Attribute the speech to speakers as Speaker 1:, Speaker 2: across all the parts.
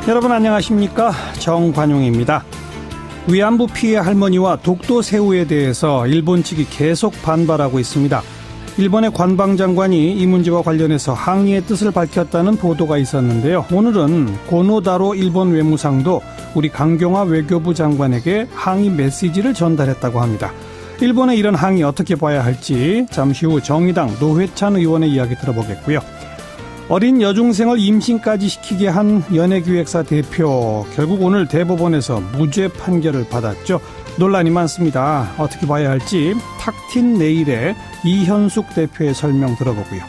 Speaker 1: 여러분 안녕하십니까? 정관용입니다. 위안부 피해 할머니와 독도 새우에 대해서 일본 측이 계속 반발하고 있습니다. 일본의 관방장관이 이 문제와 관련해서 항의의 뜻을 밝혔다는 보도가 있었는데요. 오늘은 고노다로 일본 외무상도 우리 강경화 외교부 장관에게 항의 메시지를 전달했다고 합니다. 일본의 이런 항의 어떻게 봐야 할지 잠시 후 정의당 노회찬 의원의 이야기 들어보겠고요. 어린 여중생을 임신까지 시키게 한 연예기획사 대표, 결국 오늘 대법원에서 무죄 판결을 받았죠. 논란이 많습니다. 어떻게 봐야 할지 탁틴 내일의 이현숙 대표의 설명 들어보고요.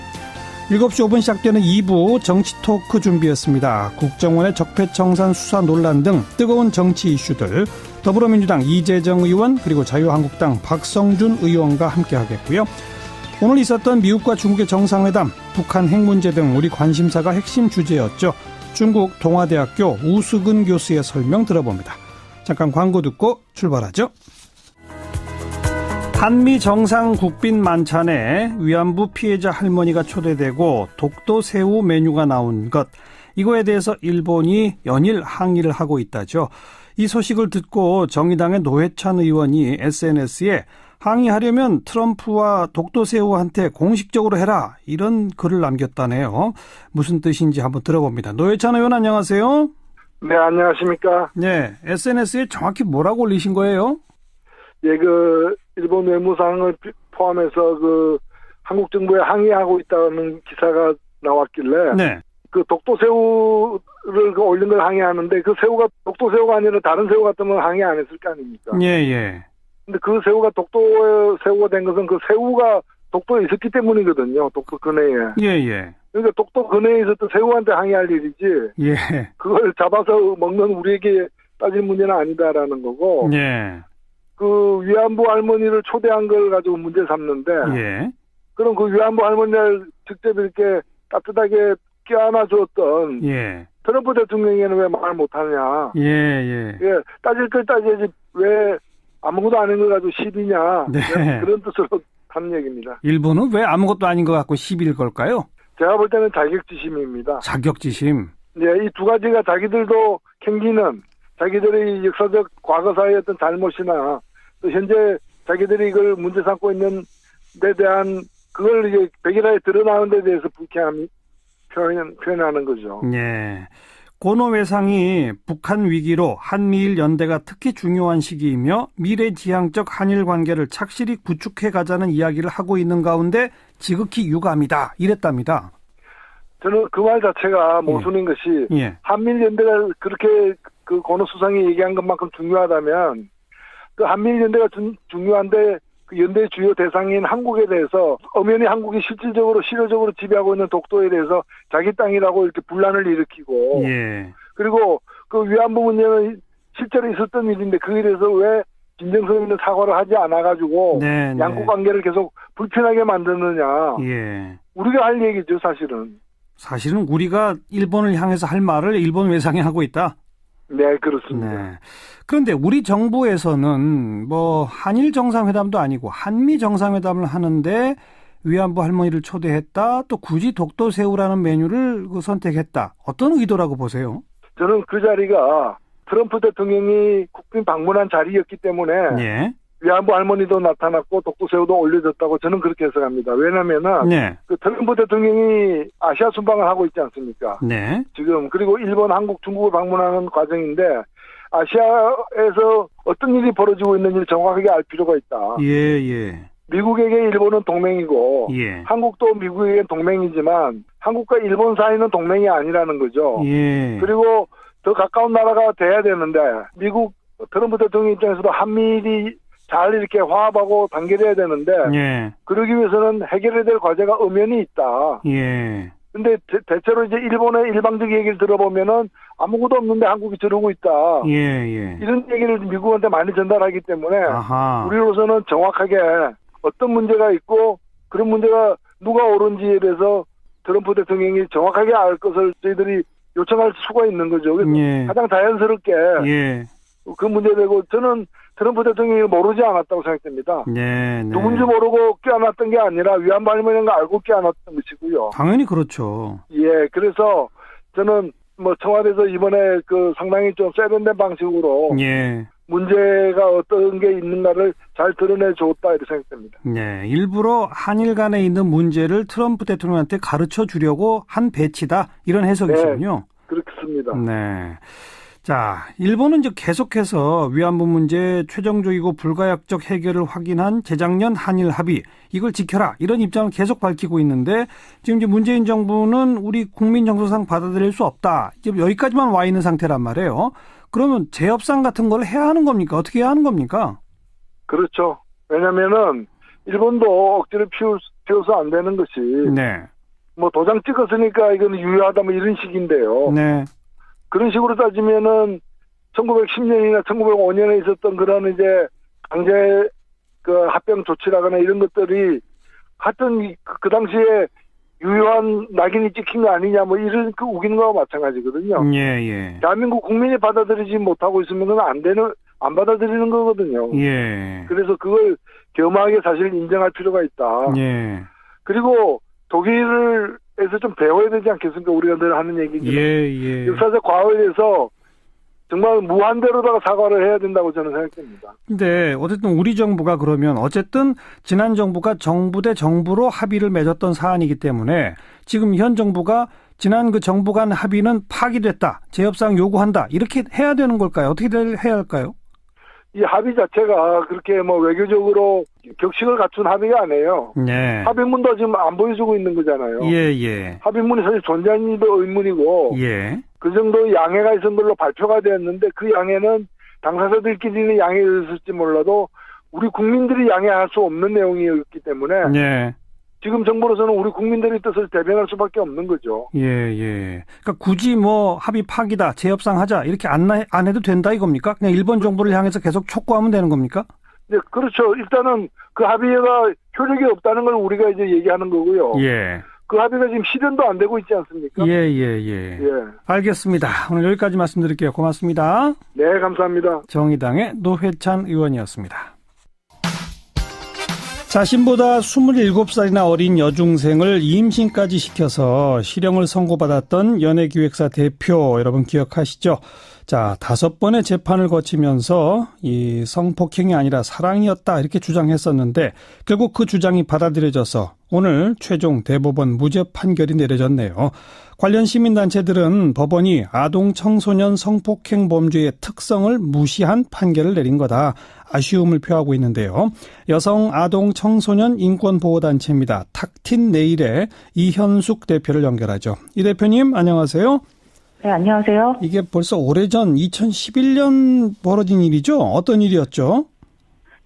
Speaker 1: 7시 5분 시작되는 2부 정치 토크 준비했습니다. 국정원의 적폐청산 수사 논란 등 뜨거운 정치 이슈들, 더불어민주당 이재정 의원 그리고 자유한국당 박성준 의원과 함께하겠고요. 오늘 있었던 미국과 중국의 정상회담, 북한 핵 문제 등 우리 관심사가 핵심 주제였죠. 중국 동아대학교 우수근 교수의 설명 들어봅니다. 잠깐 광고 듣고 출발하죠. 한미 정상 국빈 만찬에 위안부 피해자 할머니가 초대되고 독도 새우 메뉴가 나온 것, 이거에 대해서 일본이 연일 항의를 하고 있다죠. 이 소식을 듣고 정의당의 노회찬 의원이 SNS에 항의하려면 트럼프와 독도새우한테 공식적으로 해라, 이런 글을 남겼다네요. 무슨 뜻인지 한번 들어봅니다. 노회찬 의원 안녕하세요.
Speaker 2: 네, 안녕하십니까.
Speaker 1: 네, SNS에 정확히 뭐라고 올리신 거예요?
Speaker 2: 예, 일본 외무상을 포함해서 한국 정부에 항의하고 있다는 기사가 나왔길래.
Speaker 1: 네.
Speaker 2: 독도새우를 올린 걸 항의하는데, 그 새우가 독도새우가 아니라 다른 새우 같으면 항의 안 했을 거 아닙니까?
Speaker 1: 예, 예.
Speaker 2: 근데 그 새우가 독도새우가 된 것은 그 새우가 독도에 있었기 때문이거든요. 독도 근해에.
Speaker 1: 예, 예.
Speaker 2: 그러니까 독도 근해에 있었던 새우한테 항의할 일이지.
Speaker 1: 예.
Speaker 2: 그걸 잡아서 먹는 우리에게 따질 문제는 아니다라는 거고.
Speaker 1: 예.
Speaker 2: 위안부 할머니를 초대한 걸 가지고 문제 삼는데.
Speaker 1: 예.
Speaker 2: 그럼 그 위안부 할머니를 직접 이렇게 따뜻하게 껴안아 주었던.
Speaker 1: 예.
Speaker 2: 트럼프 대통령에는 왜 말 못하냐.
Speaker 1: 예, 예.
Speaker 2: 예. 따질 걸 따져야지 왜 아무것도 아닌 걸 가지고 시비냐.
Speaker 1: 네.
Speaker 2: 그런 뜻으로 하는 얘기입니다.
Speaker 1: 일본은 왜 아무것도 아닌 것 같고 시비일 걸까요?
Speaker 2: 제가 볼 때는 자격지심입니다.
Speaker 1: 자격지심.
Speaker 2: 네, 이 두 가지가 자기들도 챙기는, 자기들의 역사적 과거사의 어떤 잘못이나 또 현재 자기들이 이걸 문제 삼고 있는 데 대한 그걸 이제 백일하에 드러나는 데 대해서 불쾌함이 표현하는 거죠.
Speaker 1: 네. 고노 외상이 북한 위기로 한미일 연대가 특히 중요한 시기이며 미래지향적 한일 관계를 착실히 구축해 가자는 이야기를 하고 있는 가운데 지극히 유감이다, 이랬답니다.
Speaker 2: 저는 그 말 자체가 모순인 것이,
Speaker 1: 예.
Speaker 2: 한미일 연대가 그렇게 고노 수상이 얘기한 것만큼 중요하다면 그 한미일 연대가 중요한데 그 연대의 주요 대상인 한국에 대해서 엄연히 한국이 실질적으로 지배하고 있는 독도에 대해서 자기 땅이라고 이렇게 분란을 일으키고,
Speaker 1: 예.
Speaker 2: 그리고 그 위안부 문제는 실제로 있었던 일인데 그에 대해서 왜 진정성 있는 사과를 하지 않아가지고
Speaker 1: 네,
Speaker 2: 양국 관계를 계속 불편하게 만드느냐.
Speaker 1: 예.
Speaker 2: 우리가 할 얘기죠, 사실은.
Speaker 1: 사실은 우리가 일본을 향해서 할 말을 일본 외상이 하고 있다.
Speaker 2: 네, 그렇습니다.
Speaker 1: 네. 그런데 우리 정부에서는 한일 정상회담도 아니고 한미 정상회담을 하는데 위안부 할머니를 초대했다, 또 굳이 독도새우라는 메뉴를 선택했다. 어떤 의도라고 보세요?
Speaker 2: 저는 그 자리가 트럼프 대통령이 국빈 방문한 자리였기 때문에
Speaker 1: 예.
Speaker 2: 위안부 할머니도 나타났고 독도새우도 올려졌다고 저는 그렇게 해석합니다. 왜냐면은
Speaker 1: 네.
Speaker 2: 트럼프 대통령이 아시아 순방을 하고 있지 않습니까?
Speaker 1: 네.
Speaker 2: 지금 그리고 일본, 한국, 중국을 방문하는 과정인데 아시아에서 어떤 일이 벌어지고 있는지를 정확하게 알 필요가 있다.
Speaker 1: 예.
Speaker 2: 미국에게 일본은 동맹이고,
Speaker 1: 예.
Speaker 2: 한국도 미국에게 동맹이지만 한국과 일본 사이는 동맹이 아니라는 거죠.
Speaker 1: 예.
Speaker 2: 그리고 더 가까운 나라가 돼야 되는데 미국 트럼프 대통령 입장에서도 한미일이 잘 이렇게 화합하고 단결해야 되는데,
Speaker 1: 예.
Speaker 2: 그러기 위해서는 해결해야 될 과제가 엄연히 있다.
Speaker 1: 예.
Speaker 2: 근데 대체로 이제 일본의 일방적 얘기를 들어보면은 아무것도 없는데 한국이 저러고 있다.
Speaker 1: 예.
Speaker 2: 이런 얘기를 미국한테 많이 전달하기 때문에
Speaker 1: 아하.
Speaker 2: 우리로서는 정확하게 어떤 문제가 있고 그런 문제가 누가 옳은지에 대해서 트럼프 대통령이 정확하게 알 것을 저희들이 요청할 수가 있는 거죠. 그래서
Speaker 1: 예.
Speaker 2: 가장 자연스럽게
Speaker 1: 예.
Speaker 2: 그 문제되고 저는 트럼프 대통령이 모르지 않았다고 생각됩니다.
Speaker 1: 네.
Speaker 2: 누군지 모르고 껴안았던 게 아니라 위안부 할머니인 거 알고 껴안았던 것이고요.
Speaker 1: 당연히 그렇죠.
Speaker 2: 예, 그래서 저는 뭐 청와대에서 이번에 그 상당히 좀 세련된 방식으로
Speaker 1: 예.
Speaker 2: 문제가 어떤 게 있는가를 잘 드러내 줬다 이렇게 생각됩니다.
Speaker 1: 네, 일부러 한일 간에 있는 문제를 트럼프 대통령한테 가르쳐 주려고 한 배치다 이런 해석이시군요.
Speaker 2: 네, 그렇습니다.
Speaker 1: 네. 자, 일본은 이제 계속해서 위안부 문제 최종적이고 불가역적 해결을 확인한 재작년 한일 합의 이걸 지켜라 이런 입장을 계속 밝히고 있는데 지금 이제 문재인 정부는 우리 국민 정서상 받아들일 수 없다. 지금 여기까지만 와 있는 상태란 말이에요. 그러면 재협상 같은 걸 해야 하는 겁니까? 어떻게 해야 하는 겁니까?
Speaker 2: 그렇죠. 왜냐면은 일본도 억지로 피워서 안 되는 것이
Speaker 1: 네.
Speaker 2: 뭐 도장 찍었으니까 이건 유효하다 뭐 이런 식인데요.
Speaker 1: 네.
Speaker 2: 그런 식으로 따지면은 1910년이나 1905년에 있었던 그런 이제 강제 그 합병 조치라거나 이런 것들이 하여튼 그 당시에 유효한 낙인이 찍힌 거 아니냐 뭐 이런 그 우기는 거와 마찬가지거든요.
Speaker 1: 예.
Speaker 2: 대한민국 국민이 받아들이지 못하고 있으면 안 받아들이는 거거든요.
Speaker 1: 예.
Speaker 2: 그래서 그걸 겸허하게 사실 인정할 필요가 있다.
Speaker 1: 예.
Speaker 2: 그리고 독일에서 좀 배워야 되지 않겠습니까? 우리가 늘 하는 얘기죠.
Speaker 1: 예.
Speaker 2: 역사적 과거에 대해서 정말 무한대로다가 사과를 해야 된다고 저는 생각합니다.
Speaker 1: 근데 어쨌든 우리 정부가 그러면 어쨌든 지난 정부가 정부 대 정부로 합의를 맺었던 사안이기 때문에 지금 현 정부가 지난 그 정부 간 합의는 파기됐다. 재협상 요구한다. 이렇게 해야 되는 걸까요? 어떻게 해야 할까요?
Speaker 2: 이 합의 자체가 그렇게 뭐 외교적으로 격식을 갖춘 합의가 아니에요.
Speaker 1: 네.
Speaker 2: 합의문도 지금 안 보여주고 있는 거잖아요.
Speaker 1: 예.
Speaker 2: 합의문이 사실 존재하는지도 의문이고
Speaker 1: 예.
Speaker 2: 그 정도 양해가 있었던 걸로 발표가 되었는데 그 양해는 당사자들끼리는 양해가 있을지 몰라도 우리 국민들이 양해할 수 없는 내용이었기 때문에
Speaker 1: 예.
Speaker 2: 지금 정부로서는 우리 국민들의 뜻을 대변할 수밖에 없는 거죠.
Speaker 1: 예. 그러니까 굳이 뭐 합의 파기다, 재협상하자 이렇게 안 해도 된다 이겁니까? 그냥 일본 정부를 향해서 계속 촉구하면 되는 겁니까?
Speaker 2: 네, 그렇죠. 일단은 그 합의가 효력이 없다는 걸 우리가 이제 얘기하는 거고요.
Speaker 1: 예.
Speaker 2: 그 합의가 지금 실현도 안 되고 있지 않습니까?
Speaker 1: 예. 알겠습니다. 오늘 여기까지 말씀드릴게요. 고맙습니다.
Speaker 2: 네, 감사합니다.
Speaker 1: 정의당의 노회찬 의원이었습니다. 자신보다 27살이나 어린 여중생을 임신까지 시켜서 실형을 선고받았던 연예기획사 대표 여러분 기억하시죠? 자, 5번의 재판을 거치면서 이 성폭행이 아니라 사랑이었다 이렇게 주장했었는데 결국 그 주장이 받아들여져서 오늘 최종 대법원 무죄 판결이 내려졌네요. 관련 시민단체들은 법원이 아동 청소년 성폭행 범죄의 특성을 무시한 판결을 내린 거다. 아쉬움을 표하고 있는데요. 여성 아동 청소년 인권보호단체입니다. 탁틴 네일의 이현숙 대표를 연결하죠. 이 대표님 안녕하세요.
Speaker 3: 네, 안녕하세요.
Speaker 1: 이게 벌써 오래전 2011년 벌어진 일이죠? 어떤 일이었죠?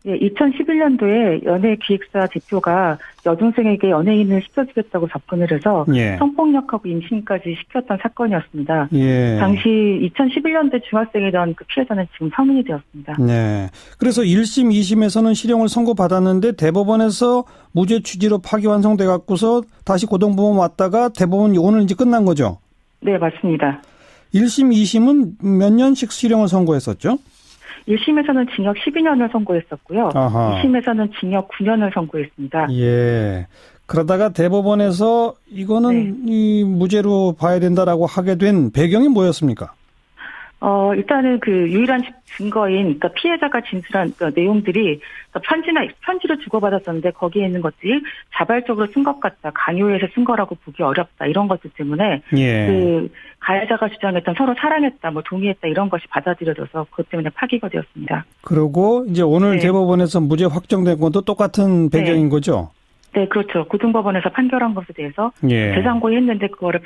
Speaker 3: 네, 2011년도에 연예기획사 대표가 여중생에게 연예인을 시켜주겠다고 접근을 해서 성폭력하고 임신까지 시켰던 사건이었습니다. 당시 2011년도에 중학생이던 그 피해자는 지금 성인이 되었습니다.
Speaker 1: 네. 그래서 1심, 2심에서는 실형을 선고받았는데 대법원에서 무죄 취지로 파기환송돼 갖고서 다시 고등법원 왔다가 대법원이 오늘 이제 끝난 거죠?
Speaker 3: 네, 맞습니다.
Speaker 1: 1심, 2심은 몇 년씩 실형을 선고했었죠?
Speaker 3: 1심에서는 징역 12년을 선고했었고요.
Speaker 1: 아하.
Speaker 3: 2심에서는 징역 9년을 선고했습니다.
Speaker 1: 예. 그러다가 대법원에서 이거는 이 무죄로 봐야 된다라고 하게 된 배경이 뭐였습니까?
Speaker 3: 일단은 그 유일한 증거인, 그러니까 피해자가 진술한 그 내용들이 편지를 주고받았었는데 거기에 있는 것들이 자발적으로 쓴 것 같다, 강요해서 쓴 거라고 보기 어렵다 이런 것들 때문에 그 가해자가 주장했던 서로 사랑했다, 뭐 동의했다 이런 것이 받아들여져서 그것 때문에 파기가 되었습니다. 그리고
Speaker 1: 이제 오늘 대법원에서 무죄 확정된 것도 똑같은 배경인 거죠?
Speaker 3: 네, 그렇죠. 고등법원에서 판결한 것에 대해서 재상고했는데 그거를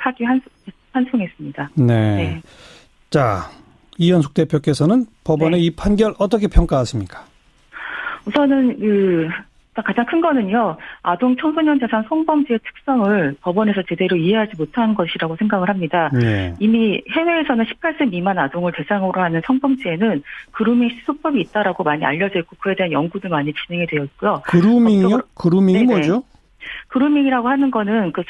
Speaker 3: 환송했습니다.
Speaker 1: 네. 자, 이현숙 대표께서는 법원의 이 판결 어떻게 평가하십니까?
Speaker 3: 우선은 가장 큰 거는요, 아동 청소년 재산 성범죄의 특성을 법원에서 제대로 이해하지 못한 것이라고 생각을 합니다. 이미 해외에서는 18세 미만 아동을 대상으로 하는 성범죄에는 그루밍 수법이 있다라고 많이 알려져 있고 그에 대한 연구도 많이 진행이 되어 있고요.
Speaker 1: 그루밍이요? 그루밍이 뭐죠?
Speaker 3: 그루밍이라고 하는 거는 그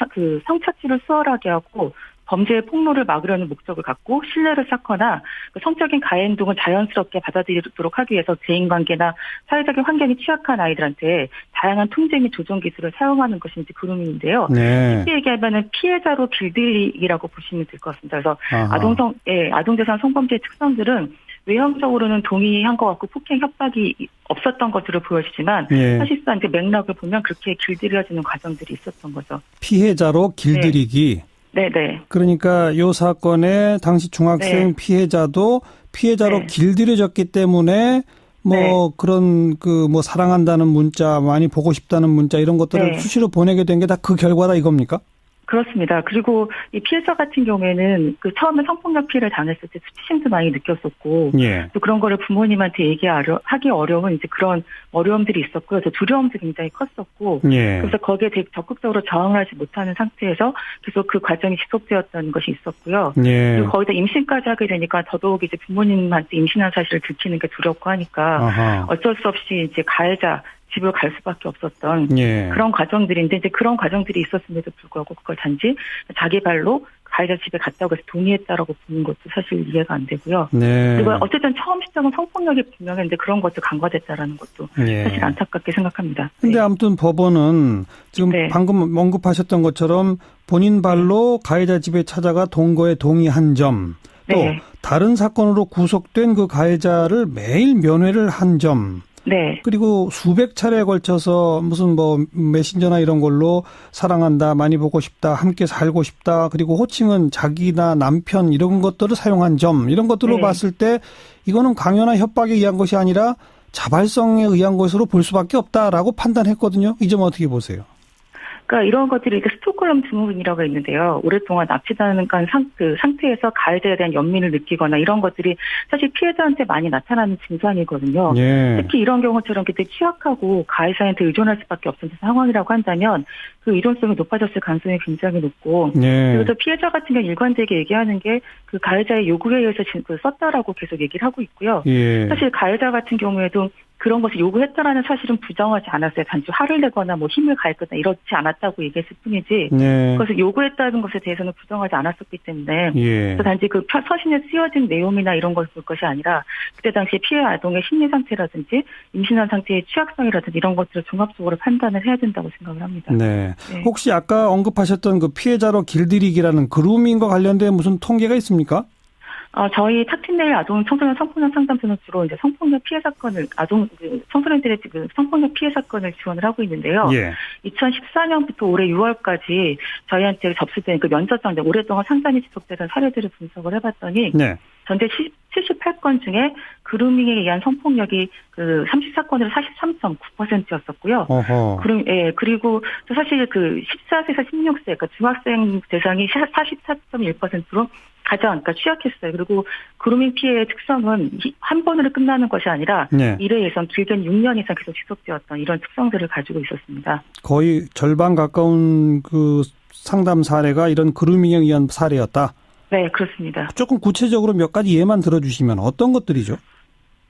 Speaker 3: 성착취를 수월하게 하고 범죄의 폭로를 막으려는 목적을 갖고 신뢰를 쌓거나 성적인 가해 행동을 자연스럽게 받아들이도록 하기 위해서 대인관계나 사회적인 환경이 취약한 아이들한테 다양한 통제 및 조정 기술을 사용하는 것이 이제 그루밍인데요.
Speaker 1: 네.
Speaker 3: 쉽게 얘기하면은 피해자로 길들이기라고 보시면 될 것 같습니다. 그래서
Speaker 1: 아하.
Speaker 3: 아동대상 성범죄의 특성들은 외형적으로는 동의한 것 같고 폭행 협박이 없었던 것으로 보여지지만
Speaker 1: 예.
Speaker 3: 사실상 이제 맥락을 보면 그렇게 길들여지는 과정들이 있었던 거죠.
Speaker 1: 피해자로 길들이기.
Speaker 3: 네네.
Speaker 1: 그러니까 이 사건의 당시 중학생
Speaker 3: 네.
Speaker 1: 피해자도 피해자로
Speaker 3: 네.
Speaker 1: 길들여졌기 때문에 뭐
Speaker 3: 네.
Speaker 1: 그런 그 뭐 사랑한다는 문자, 많이 보고 싶다는 문자 이런 것들을
Speaker 3: 네.
Speaker 1: 수시로 보내게 된 게 다 그 결과다 이겁니까?
Speaker 3: 그렇습니다. 그리고 이 피해자 같은 경우에는 그 처음에 성폭력 피해를 당했을 때 수치심도 많이 느꼈었고
Speaker 1: 예.
Speaker 3: 또 그런 거를 부모님한테 하기 어려운 이제 그런 어려움들이 있었고요. 또 두려움도 굉장히 컸었고
Speaker 1: 예.
Speaker 3: 그래서 거기에 되게 적극적으로 저항하지 못하는 상태에서 계속 그 과정이 지속되었던 것이 있었고요.
Speaker 1: 예.
Speaker 3: 그리고 거기다 임신까지 하게 되니까 더더욱 이제 부모님한테 임신한 사실을 들키는 게 두렵고 하니까
Speaker 1: 아하.
Speaker 3: 어쩔 수 없이 이제 가해자 집을 갈 수밖에 없었던
Speaker 1: 예.
Speaker 3: 그런 과정들인데 이제 그런 과정들이 있었음에도 불구하고 그걸 단지 자기 발로 가해자 집에 갔다고 해서 동의했다라고 보는 것도 사실 이해가 안 되고요.
Speaker 1: 네.
Speaker 3: 그리고 어쨌든 처음 시작은 성폭력이 분명했는데 그런 것도 간과됐다라는 것도
Speaker 1: 예.
Speaker 3: 사실 안타깝게 생각합니다.
Speaker 1: 근데
Speaker 3: 네.
Speaker 1: 아무튼 법원은 지금
Speaker 3: 네.
Speaker 1: 방금 언급하셨던 것처럼 본인 발로 가해자 집에 찾아가 동거에 동의한 점, 또
Speaker 3: 네.
Speaker 1: 다른 사건으로 구속된 그 가해자를 매일 면회를 한 점,
Speaker 3: 네.
Speaker 1: 그리고 수백 차례에 걸쳐서 무슨 뭐 메신저나 이런 걸로 사랑한다, 많이 보고 싶다, 함께 살고 싶다, 그리고 호칭은 자기나 남편 이런 것들을 사용한 점, 이런 것들로
Speaker 3: 네.
Speaker 1: 봤을 때 이거는 강요나 협박에 의한 것이 아니라 자발성에 의한 것으로 볼 수밖에 없다라고 판단했거든요. 이 점 어떻게 보세요?
Speaker 3: 그러니까 이런 것들이 이렇게 스톡홀름 증후군이라고 있는데요. 오랫동안 납치당한 그 상태에서 가해자에 대한 연민을 느끼거나 이런 것들이 사실 피해자한테 많이 나타나는 증상이거든요.
Speaker 1: 예.
Speaker 3: 특히 이런 경우처럼 굉장히 취약하고 가해자한테 의존할 수밖에 없는 상황이라고 한다면 그 의존성이 높아졌을 가능성이 굉장히 높고
Speaker 1: 예.
Speaker 3: 그래서 피해자 같은 경우 일관되게 얘기하는 게 그 가해자의 요구에 의해서 썼다라고 계속 얘기를 하고 있고요.
Speaker 1: 예.
Speaker 3: 사실 가해자 같은 경우에도 그런 것을 요구했다라는 사실은 부정하지 않았어요. 단지 화를 내거나 뭐 힘을 가했거나 이렇지 않았다고 얘기했을 뿐이지
Speaker 1: 네.
Speaker 3: 그것을 요구했다는 것에 대해서는 부정하지 않았었기 때문에
Speaker 1: 예.
Speaker 3: 그래서 단지 그 서신에 쓰여진 내용이나 이런 것을 볼 것이 아니라 그때 당시 피해 아동의 심리 상태라든지 임신한 상태의 취약성이라든지 이런 것들을 종합적으로 판단을 해야 된다고 생각을 합니다.
Speaker 1: 네.
Speaker 3: 네.
Speaker 1: 혹시 아까 언급하셨던 그 피해자로 길들이기라는 그루밍과 관련된 무슨 통계가 있습니까?
Speaker 3: 저희 탁틴네일 아동 청소년 성폭력 상담소는 주로 이제 성폭력 피해 사건을 청소년들의 그 성폭력 피해 사건을 지원을 하고 있는데요.
Speaker 1: 예.
Speaker 3: 2014년부터 올해 6월까지 저희한테 접수된 그 면접장 오랫동안 상담이 지속되던 사례들을 분석을 해봤더니
Speaker 1: 네.
Speaker 3: 전체 78건 중에 그루밍에 의한 성폭력이 그 34건으로 43.9%였었고요.
Speaker 1: 어허.
Speaker 3: 그리고 또 사실 그 14세에서 16세, 그러니까 중학생 대상이 44.1%로 가장 그러니까 취약했어요. 그리고 그루밍 피해의 특성은 한 번으로 끝나는 것이 아니라
Speaker 1: 네.
Speaker 3: 1회 이상 길게는 6년 이상 계속 지속되었던 이런 특성들을 가지고 있었습니다.
Speaker 1: 거의 절반 가까운 그 상담 사례가 이런 그루밍에 의한 사례였다.
Speaker 3: 네, 그렇습니다.
Speaker 1: 조금 구체적으로 몇 가지 예만 들어주시면 어떤 것들이죠?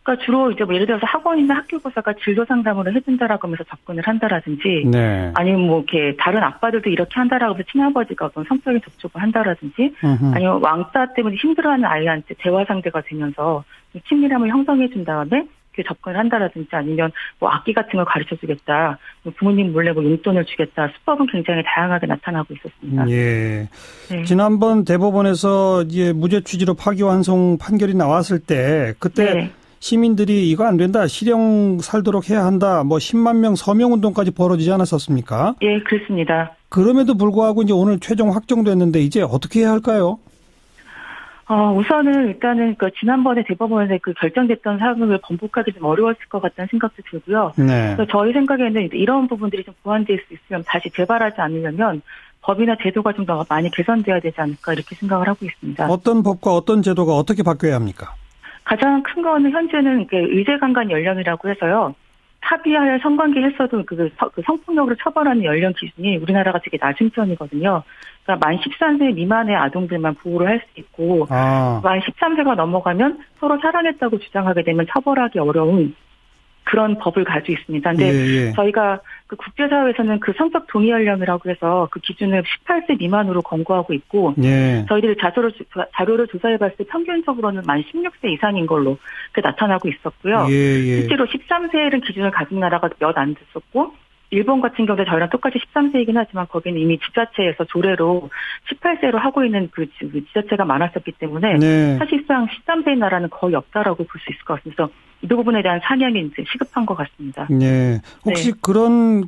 Speaker 3: 그러니까 주로 이제 뭐 예를 들어서 학원이나 학교교사가 진로 상담을 해준다라고 하면서 접근을 한다라든지,
Speaker 1: 네.
Speaker 3: 아니면 뭐 이렇게 다른 아빠들도 이렇게 한다라고 해서 친아버지가 어떤 성적인 접촉을 한다라든지, 아니면 왕따 때문에 힘들어하는 아이한테 대화 상대가 되면서 친밀함을 형성해준 다음에 그 접근을 한다라든지, 아니면 뭐 악기 같은 걸 가르쳐주겠다, 뭐 부모님 몰래 뭐 용돈을 주겠다, 수법은 굉장히 다양하게 나타나고 있었습니다.
Speaker 1: 예.
Speaker 3: 네.
Speaker 1: 지난번 대법원에서 이제 무죄 취지로 파기환송 판결이 나왔을 때 그때
Speaker 3: 네.
Speaker 1: 시민들이 이거 안 된다, 실형 살도록 해야 한다, 뭐 10만 명 서명 운동까지 벌어지지 않았었습니까?
Speaker 3: 예, 그렇습니다.
Speaker 1: 그럼에도 불구하고 이제 오늘 최종 확정됐는데 이제 어떻게 해야 할까요?
Speaker 3: 우선은 일단은 그 지난번에 대법원에서 그 결정됐던 사항을 번복하기 좀 어려웠을 것 같다는 생각도 들고요.
Speaker 1: 네.
Speaker 3: 그래서 저희 생각에는 이런 부분들이 좀 보완될 수 있으면 다시 재발하지 않으려면 법이나 제도가 좀 더 많이 개선돼야 되지 않을까 이렇게 생각을 하고 있습니다.
Speaker 1: 어떤 법과 어떤 제도가 어떻게 바뀌어야 합니까?
Speaker 3: 가장 큰 거는 현재는 의제강간 연령이라고 해서요. 합의하에 성관계 했어도 그 성폭력으로 처벌하는 연령 기준이 우리나라가 되게 낮은 편이거든요. 그러니까 만 13세 미만의 아동들만 보호를 할 수 있고 만 13세가 넘어가면 서로 사랑했다고 주장하게 되면 처벌하기 어려운 그런 법을 가지고 있습니다. 근데
Speaker 1: 예.
Speaker 3: 저희가 그 국제사회에서는 그 성적 동의 연령이라고 해서 그 기준을 18세 미만으로 권고하고 있고
Speaker 1: 예.
Speaker 3: 저희들이 자료를 조사해봤을 때 평균적으로는 만 16세 이상인 걸로 나타나고 있었고요.
Speaker 1: 예.
Speaker 3: 실제로 13세를 기준을 가진 나라가 몇 안 됐었고 일본 같은 경우에 저희랑 똑같이 13세이긴 하지만 거기는 이미 지자체에서 조례로 18세로 하고 있는 그 지자체가 많았었기 때문에
Speaker 1: 네.
Speaker 3: 사실상 13세인 나라는 거의 없다라고 볼 수 있을 것 같습니다. 그래서 이 부분에 대한 상향이 이제 시급한 것 같습니다.
Speaker 1: 네. 혹시 그런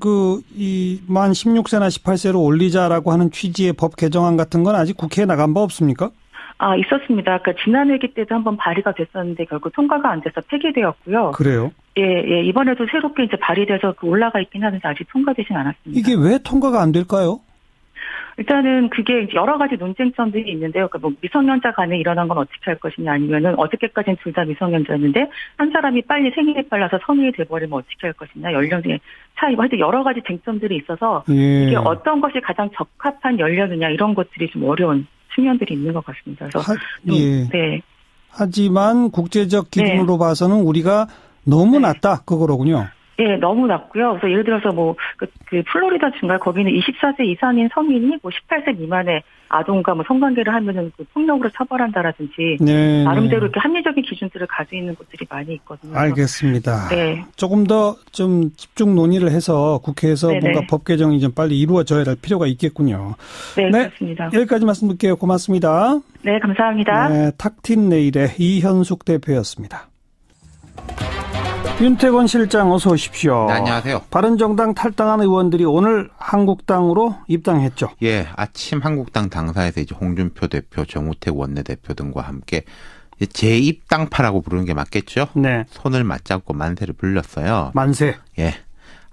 Speaker 1: 만 16세나 18세로 올리자라고 하는 취지의 법 개정안 같은 건 아직 국회에 나간 바 없습니까?
Speaker 3: 있었습니다. 그러니까 지난 회기 때도 한번 발의가 됐었는데 결국 통과가 안 돼서 폐기되었고요.
Speaker 1: 그래요?
Speaker 3: 예. 이번에도 새롭게 이제 발의돼서 올라가 있긴 하는데 아직 통과되진 않았습니다.
Speaker 1: 이게 왜 통과가 안 될까요?
Speaker 3: 일단은 그게 이제 여러 가지 논쟁점들이 있는데요. 그러니까 뭐 미성년자 간에 일어난 건 어떻게 할 것이냐 아니면은 어저께까지는 둘 다 미성년자였는데 한 사람이 빨리 생일이 빨라서 성인이 돼버리면 어떻게 할 것이냐 연령의 차이고 하여튼 여러 가지 쟁점들이 있어서 이게 어떤 것이 가장 적합한 연령이냐 이런 것들이 좀 어려운 측면들이 있는 것 같습니다. 그래서 네.
Speaker 1: 하지만 국제적 기준으로 봐서는 우리가 너무 낮다 그거로군요.
Speaker 3: 예, 너무 낮고요. 그래서 예를 들어서 그 플로리다 주인가요? 거기는 24세 이상인 성인이 18세 미만의 아동과 성관계를 하면은 그 폭력으로 처벌한다라든지 나름대로 이렇게 합리적인 기준들을 가지고 있는 곳들이 많이 있거든요.
Speaker 1: 알겠습니다.
Speaker 3: 네.
Speaker 1: 조금 더 좀 집중 논의를 해서 국회에서 뭔가 법 개정이 좀 빨리 이루어져야 할 필요가 있겠군요.
Speaker 3: 네, 그렇습니다.
Speaker 1: 여기까지 말씀 드릴게요. 고맙습니다.
Speaker 3: 네, 감사합니다.
Speaker 1: 네, 탁틴 네일의 이현숙 대표였습니다. 윤태권 실장 어서 오십시오.
Speaker 4: 네, 안녕하세요.
Speaker 1: 바른정당 탈당한 의원들이 오늘 한국당으로 입당했죠.
Speaker 4: 예, 아침 한국당 당사에서 이제 홍준표 대표, 정우택 원내대표 등과 함께 재입당파라고 부르는 게 맞겠죠?
Speaker 1: 네.
Speaker 4: 손을 맞잡고 만세를 불렀어요.
Speaker 1: 만세.
Speaker 4: 예.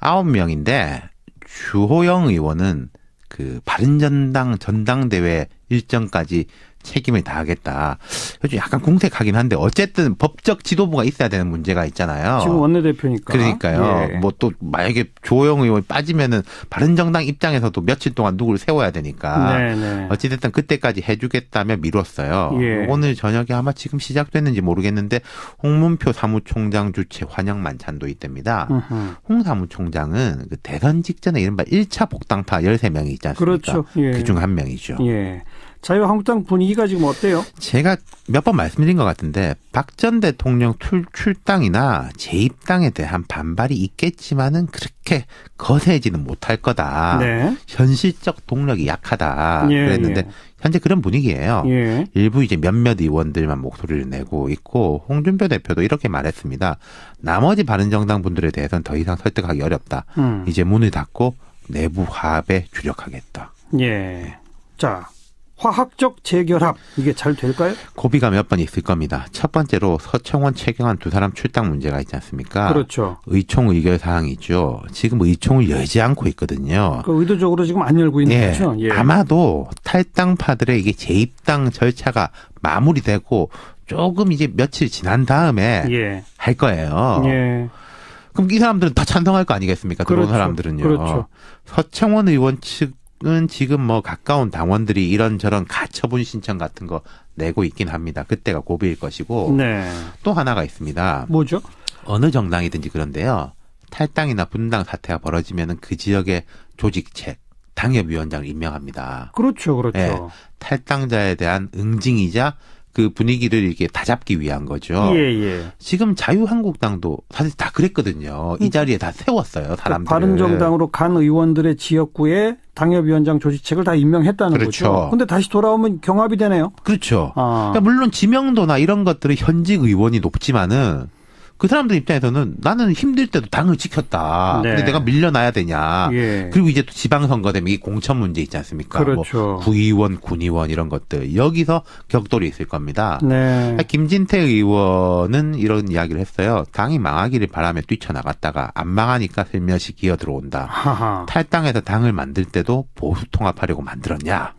Speaker 4: 9명인데 주호영 의원은 그 바른정당 전당대회 일정까지 책임을 다하겠다. 요즘 약간 궁색하긴 한데 어쨌든 법적 지도부가 있어야 되는 문제가 있잖아요.
Speaker 1: 지금 원내대표니까.
Speaker 4: 그러니까요. 뭐 또 만약에 조호영 의원이 빠지면은 바른정당 입장에서도 며칠 동안 누구를 세워야 되니까.
Speaker 1: 네네.
Speaker 4: 어찌됐든 그때까지 해주겠다며 미뤘어요.
Speaker 1: 예.
Speaker 4: 오늘 저녁에 아마 지금 시작됐는지 모르겠는데 홍문표 사무총장 주최 환영 만찬도 있답니다. 홍 사무총장은 그 대선 직전에 이른바 1차 복당파 13명이 있지 않습니까?
Speaker 1: 그렇죠. 예.
Speaker 4: 그중 한 명이죠.
Speaker 1: 예. 자유한국당 분위기가 지금 어때요?
Speaker 4: 제가 몇 번 말씀드린 것 같은데 박 전 대통령 출당이나 재입당에 대한 반발이 있겠지만은 그렇게 거세지는 못할 거다.
Speaker 1: 네.
Speaker 4: 현실적 동력이 약하다. 그랬는데 현재 그런 분위기예요. 일부 이제 몇몇 의원들만 목소리를 내고 있고 홍준표 대표도 이렇게 말했습니다. 나머지 바른정당 분들에 대해서는 더 이상 설득하기 어렵다. 이제 문을 닫고 내부 화합에 주력하겠다.
Speaker 1: 예. 자. 화학적 재결합 이게 잘 될까요?
Speaker 4: 고비가 몇 번 있을 겁니다. 첫 번째로 서청원, 최경환 두 사람 출당 문제가 있지 않습니까?
Speaker 1: 그렇죠.
Speaker 4: 의총 의결 사항이죠. 지금 의총을 열지 않고 있거든요.
Speaker 1: 그 의도적으로 지금 안 열고 있는 거죠. 예.
Speaker 4: 아마도 탈당파들의 이게 재입당 절차가 마무리되고 조금 이제 며칠 지난 다음에 할 거예요. 그럼 이 사람들은 다 찬성할 거 아니겠습니까? 들어온 사람들은요.
Speaker 1: 그렇죠.
Speaker 4: 서청원 의원 측은 지금 가까운 당원들이 이런저런 가처분 신청 같은 거 내고 있긴 합니다. 그때가 고비일 것이고. 또 하나가 있습니다.
Speaker 1: 뭐죠?
Speaker 4: 어느 정당이든지 그런데요. 탈당이나 분당 사태가 벌어지면은 그 지역의 조직책, 당협위원장을 임명합니다.
Speaker 1: 그렇죠.
Speaker 4: 네, 탈당자에 대한 응징이자 그 분위기를 이렇게 다잡기 위한 거죠. 지금 자유한국당도 사실 다 그랬거든요. 이 자리에 다 세웠어요, 사람들을.
Speaker 1: 바른정당으로 간 의원들의 지역구에 당협위원장 조직책을 다 임명했다는 거죠. 그런데 다시 돌아오면 경합이 되네요.
Speaker 4: 그렇죠. 그러니까 물론 지명도나 이런 것들은 현직 의원이 높지만은 그 사람들 입장에서는 나는 힘들 때도 당을 지켰다. 근데 내가 밀려나야 되냐. 그리고 이제 또 지방선거 되면 이 공천 문제 있지 않습니까?
Speaker 1: 그렇죠.
Speaker 4: 뭐 구의원, 군의원 이런 것들. 여기서 격돌이 있을 겁니다. 김진태 의원은 이런 이야기를 했어요. 당이 망하기를 바라며 뛰쳐나갔다가 안 망하니까 슬며시 기어 들어온다. 탈당해서 당을 만들 때도 보수 통합하려고 만들었냐.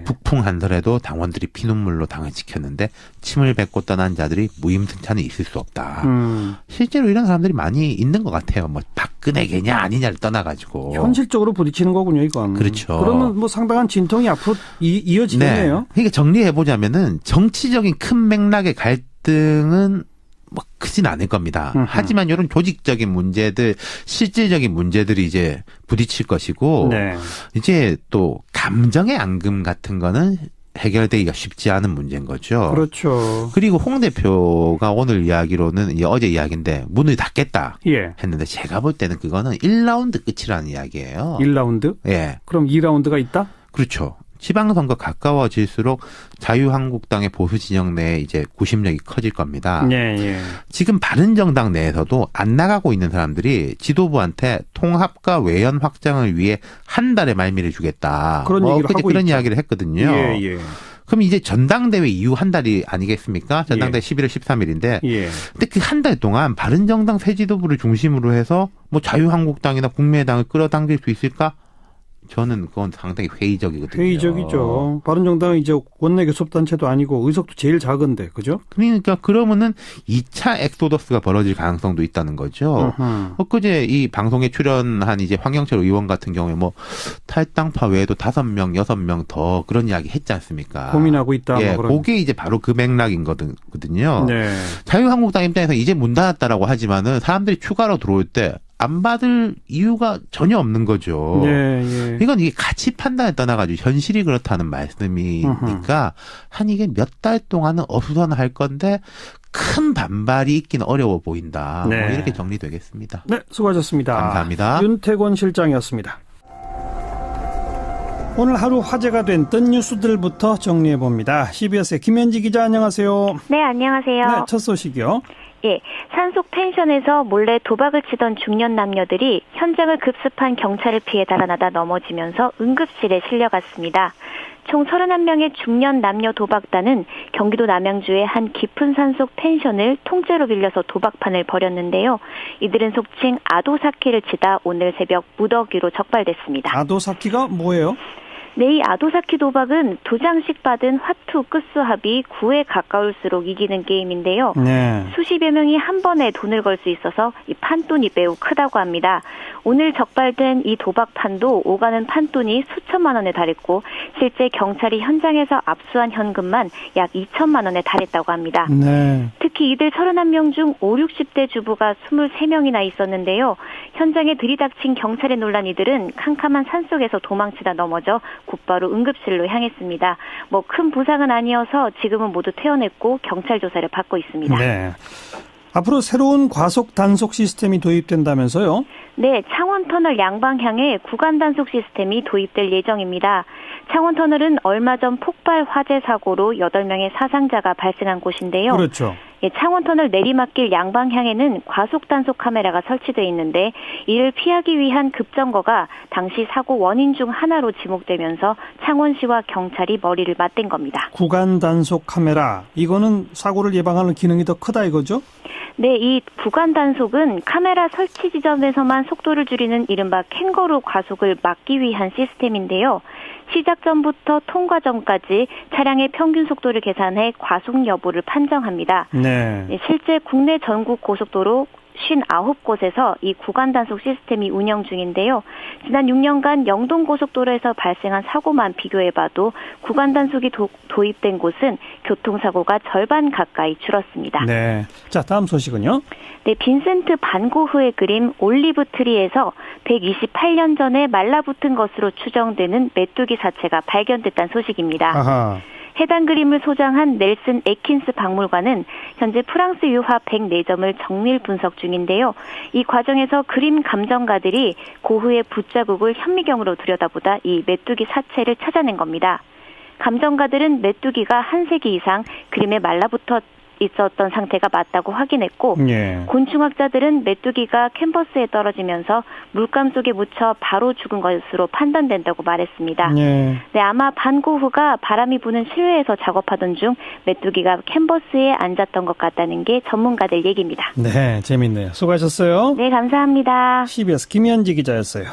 Speaker 4: 북풍한설에도 당원들이 피눈물로 당을 지켰는데 침을 뱉고 떠난 자들이 무임승차는 있을 수 없다. 실제로 이런 사람들이 많이 있는 것 같아요. 뭐 박근혜겠냐 아니냐를 떠나가지고.
Speaker 1: 현실적으로 부딪히는 거군요, 이건.
Speaker 4: 그렇죠.
Speaker 1: 그러면 뭐 상당한 진통이 앞으로 이어지겠네요.
Speaker 4: 그러니까 정리해보자면은 정치적인 큰 맥락의 갈등은 뭐 크진 않을 겁니다. 하지만 이런 조직적인 문제들, 실질적인 문제들이 이제 부딪힐 것이고 네. 이제 또 감정의 앙금 같은 거는 해결되기가 쉽지 않은 문제인 거죠.
Speaker 1: 그렇죠.
Speaker 4: 그리고 홍 대표가 오늘 이야기로는 이제 어제 이야기인데 문을 닫겠다 했는데 제가 볼 때는 그거는 1라운드 끝이라는 이야기예요.
Speaker 1: 1라운드?
Speaker 4: 예.
Speaker 1: 그럼 2라운드가 있다?
Speaker 4: 그렇죠. 지방선거 가까워질수록 자유한국당의 보수 진영 내에 이제 구심력이 커질 겁니다.
Speaker 1: 네, 예.
Speaker 4: 지금 바른정당 내에서도 안 나가고 있는 사람들이 지도부한테 통합과 외연 확장을 위해 한 달의 말미를 주겠다.
Speaker 1: 그런 얘기를 하고
Speaker 4: 그런
Speaker 1: 있죠.
Speaker 4: 이야기를 했거든요.
Speaker 1: 예, 예.
Speaker 4: 그럼 이제 전당대회 이후 한 달이 아니겠습니까? 전당대회 11월 13일인데.
Speaker 1: 예.
Speaker 4: 근데 그 한 달 동안 바른정당 새 지도부를 중심으로 해서 뭐 자유한국당이나 국민의당을 끌어당길 수 있을까? 저는 그건 상당히 회의적이거든요.
Speaker 1: 회의적이죠. 바른정당은 이제 원내 교섭단체도 아니고 의석도 제일 작은데, 그죠?
Speaker 4: 그러니까 그러면은 2차 엑소더스가 벌어질 가능성도 있다는 거죠. 엊그제 이 방송에 출연한 이제 황영철 의원 같은 경우에 뭐 탈당파 외에도 5명, 6명 더 그런 이야기 했지 않습니까?
Speaker 1: 고민하고 있다.
Speaker 4: 예,
Speaker 1: 뭐
Speaker 4: 그게 이제 바로 그 맥락인 거거든요.
Speaker 1: 네.
Speaker 4: 자유한국당 입장에서 이제 문 닫았다라고 하지만은 사람들이 추가로 들어올 때 안 받을 이유가 전혀 없는 거죠.
Speaker 1: 네, 예.
Speaker 4: 이건 이게 가치 판단에 떠나가지고 현실이 그렇다는 말씀이니까 한 이게 몇 달 동안은 어수선할 건데 큰 반발이 있기는 어려워 보인다.
Speaker 1: 네.
Speaker 4: 뭐 이렇게 정리되겠습니다.
Speaker 1: 네, 수고하셨습니다.
Speaker 4: 감사합니다.
Speaker 1: 윤태권 실장이었습니다. 오늘 하루 화제가 된 뜬 뉴스들부터 정리해봅니다. CBS의 김현지 기자 안녕하세요.
Speaker 5: 네, 안녕하세요.
Speaker 1: 네, 첫 소식이요.
Speaker 5: 예, 산속 펜션에서 몰래 도박을 치던 중년 남녀들이 현장을 급습한 경찰을 피해 달아나다 넘어지면서 응급실에 실려갔습니다. 총 31명의 중년 남녀 도박단은 경기도 남양주의 한 깊은 산속 펜션을 통째로 빌려서 도박판을 벌였는데요. 이들은 속칭 아도사키를 치다 오늘 새벽 무더기로 적발됐습니다.
Speaker 1: 아도사키가 뭐예요?
Speaker 5: 네, 이 아도사키 도박은 2장씩 받은 화투 끝수합이 9에 가까울수록 이기는 게임인데요.
Speaker 1: 네.
Speaker 5: 수십여 명이 한 번에 돈을 걸 수 있어서 이 판돈이 매우 크다고 합니다. 오늘 적발된 이 도박판도 오가는 판돈이 수천만 원에 달했고 실제 경찰이 현장에서 압수한 현금만 약 2천만 원에 달했다고 합니다.
Speaker 1: 네.
Speaker 5: 특히 이들 31명 중 5, 60대 주부가 23명이나 있었는데요. 현장에 들이닥친 경찰에 놀란 이들은 캄캄한 산속에서 도망치다 넘어져 곧바로 응급실로 향했습니다. 뭐 큰 부상은 아니어서 지금은 모두 퇴원했고 경찰 조사를 받고 있습니다.
Speaker 1: 네. 앞으로 새로운 과속 단속 시스템이 도입된다면서요?
Speaker 5: 네, 창원터널 양방향에 구간 단속 시스템이 도입될 예정입니다. 창원터널은 얼마 전 폭발 화재 사고로 8명의 사상자가 발생한 곳인데요.
Speaker 1: 그렇죠.
Speaker 5: 예, 창원터널 내리막길 양방향에는 과속 단속 카메라가 설치되어 있는데 이를 피하기 위한 급정거가 당시 사고 원인 중 하나로 지목되면서 창원시와 경찰이 머리를 맞댄 겁니다.
Speaker 1: 구간 단속 카메라, 이거는 사고를 예방하는 기능이 더 크다 이거죠?
Speaker 5: 네, 이 구간 단속은 카메라 설치 지점에서만 속도를 줄이는 이른바 캥거루 과속을 막기 위한 시스템인데요. 시작 전부터 통과 전까지 차량의 평균 속도를 계산해 과속 여부를 판정합니다.
Speaker 1: 네.
Speaker 5: 실제 국내 전국 고속도로 59곳에서 이 구간 단속 시스템이 운영 중인데요. 지난 6년간 영동고속도로에서 발생한 사고만 비교해봐도 구간 단속이 도입된 곳은 교통사고가 절반 가까이 줄었습니다.
Speaker 1: 네. 자, 다음 소식은요?
Speaker 5: 네, 빈센트 반 고흐의 그림 올리브 트리에서 128년 전에 말라붙은 것으로 추정되는 메뚜기 사체가 발견됐다는 소식입니다.
Speaker 1: 아하.
Speaker 5: 해당 그림을 소장한 넬슨 에킨스 박물관은 현재 프랑스 유화 104점을 정밀 분석 중인데요. 이 과정에서 그림 감정가들이 고흐의 붓자국을 현미경으로 들여다보다 이 메뚜기 사체를 찾아낸 겁니다. 감정가들은 메뚜기가 한 세기 이상 그림에 말라붙어 있었던 상태가 맞다고 확인했고
Speaker 1: 예.
Speaker 5: 곤충학자들은 메뚜기가 캔버스에 떨어지면서 물감 속에 묻혀 바로 죽은 것으로 판단된다고 말했습니다.
Speaker 1: 예.
Speaker 5: 네, 아마 반 고흐가 바람이 부는 실외에서 작업하던 중 메뚜기가 캔버스에 앉았던 것 같다는 게 전문가들 얘기입니다.
Speaker 1: 네, 재밌네요. 수고하셨어요.
Speaker 5: 네, 감사합니다.
Speaker 1: CBS 김현지 기자였어요.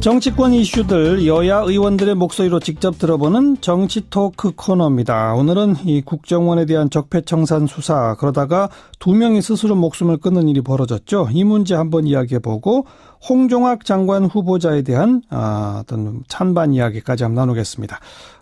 Speaker 1: 정치권 이슈들 여야 의원들의 목소리로 직접 들어보는 정치 토크 코너입니다. 오늘은 이 국정원에 대한 적폐청산 수사 그러다가 2명이 스스로 목숨을 끊는 일이 벌어졌죠. 이 문제 한번 이야기해보고 홍종학 장관 후보자에 대한 어떤 찬반 이야기까지 한번 나누겠습니다.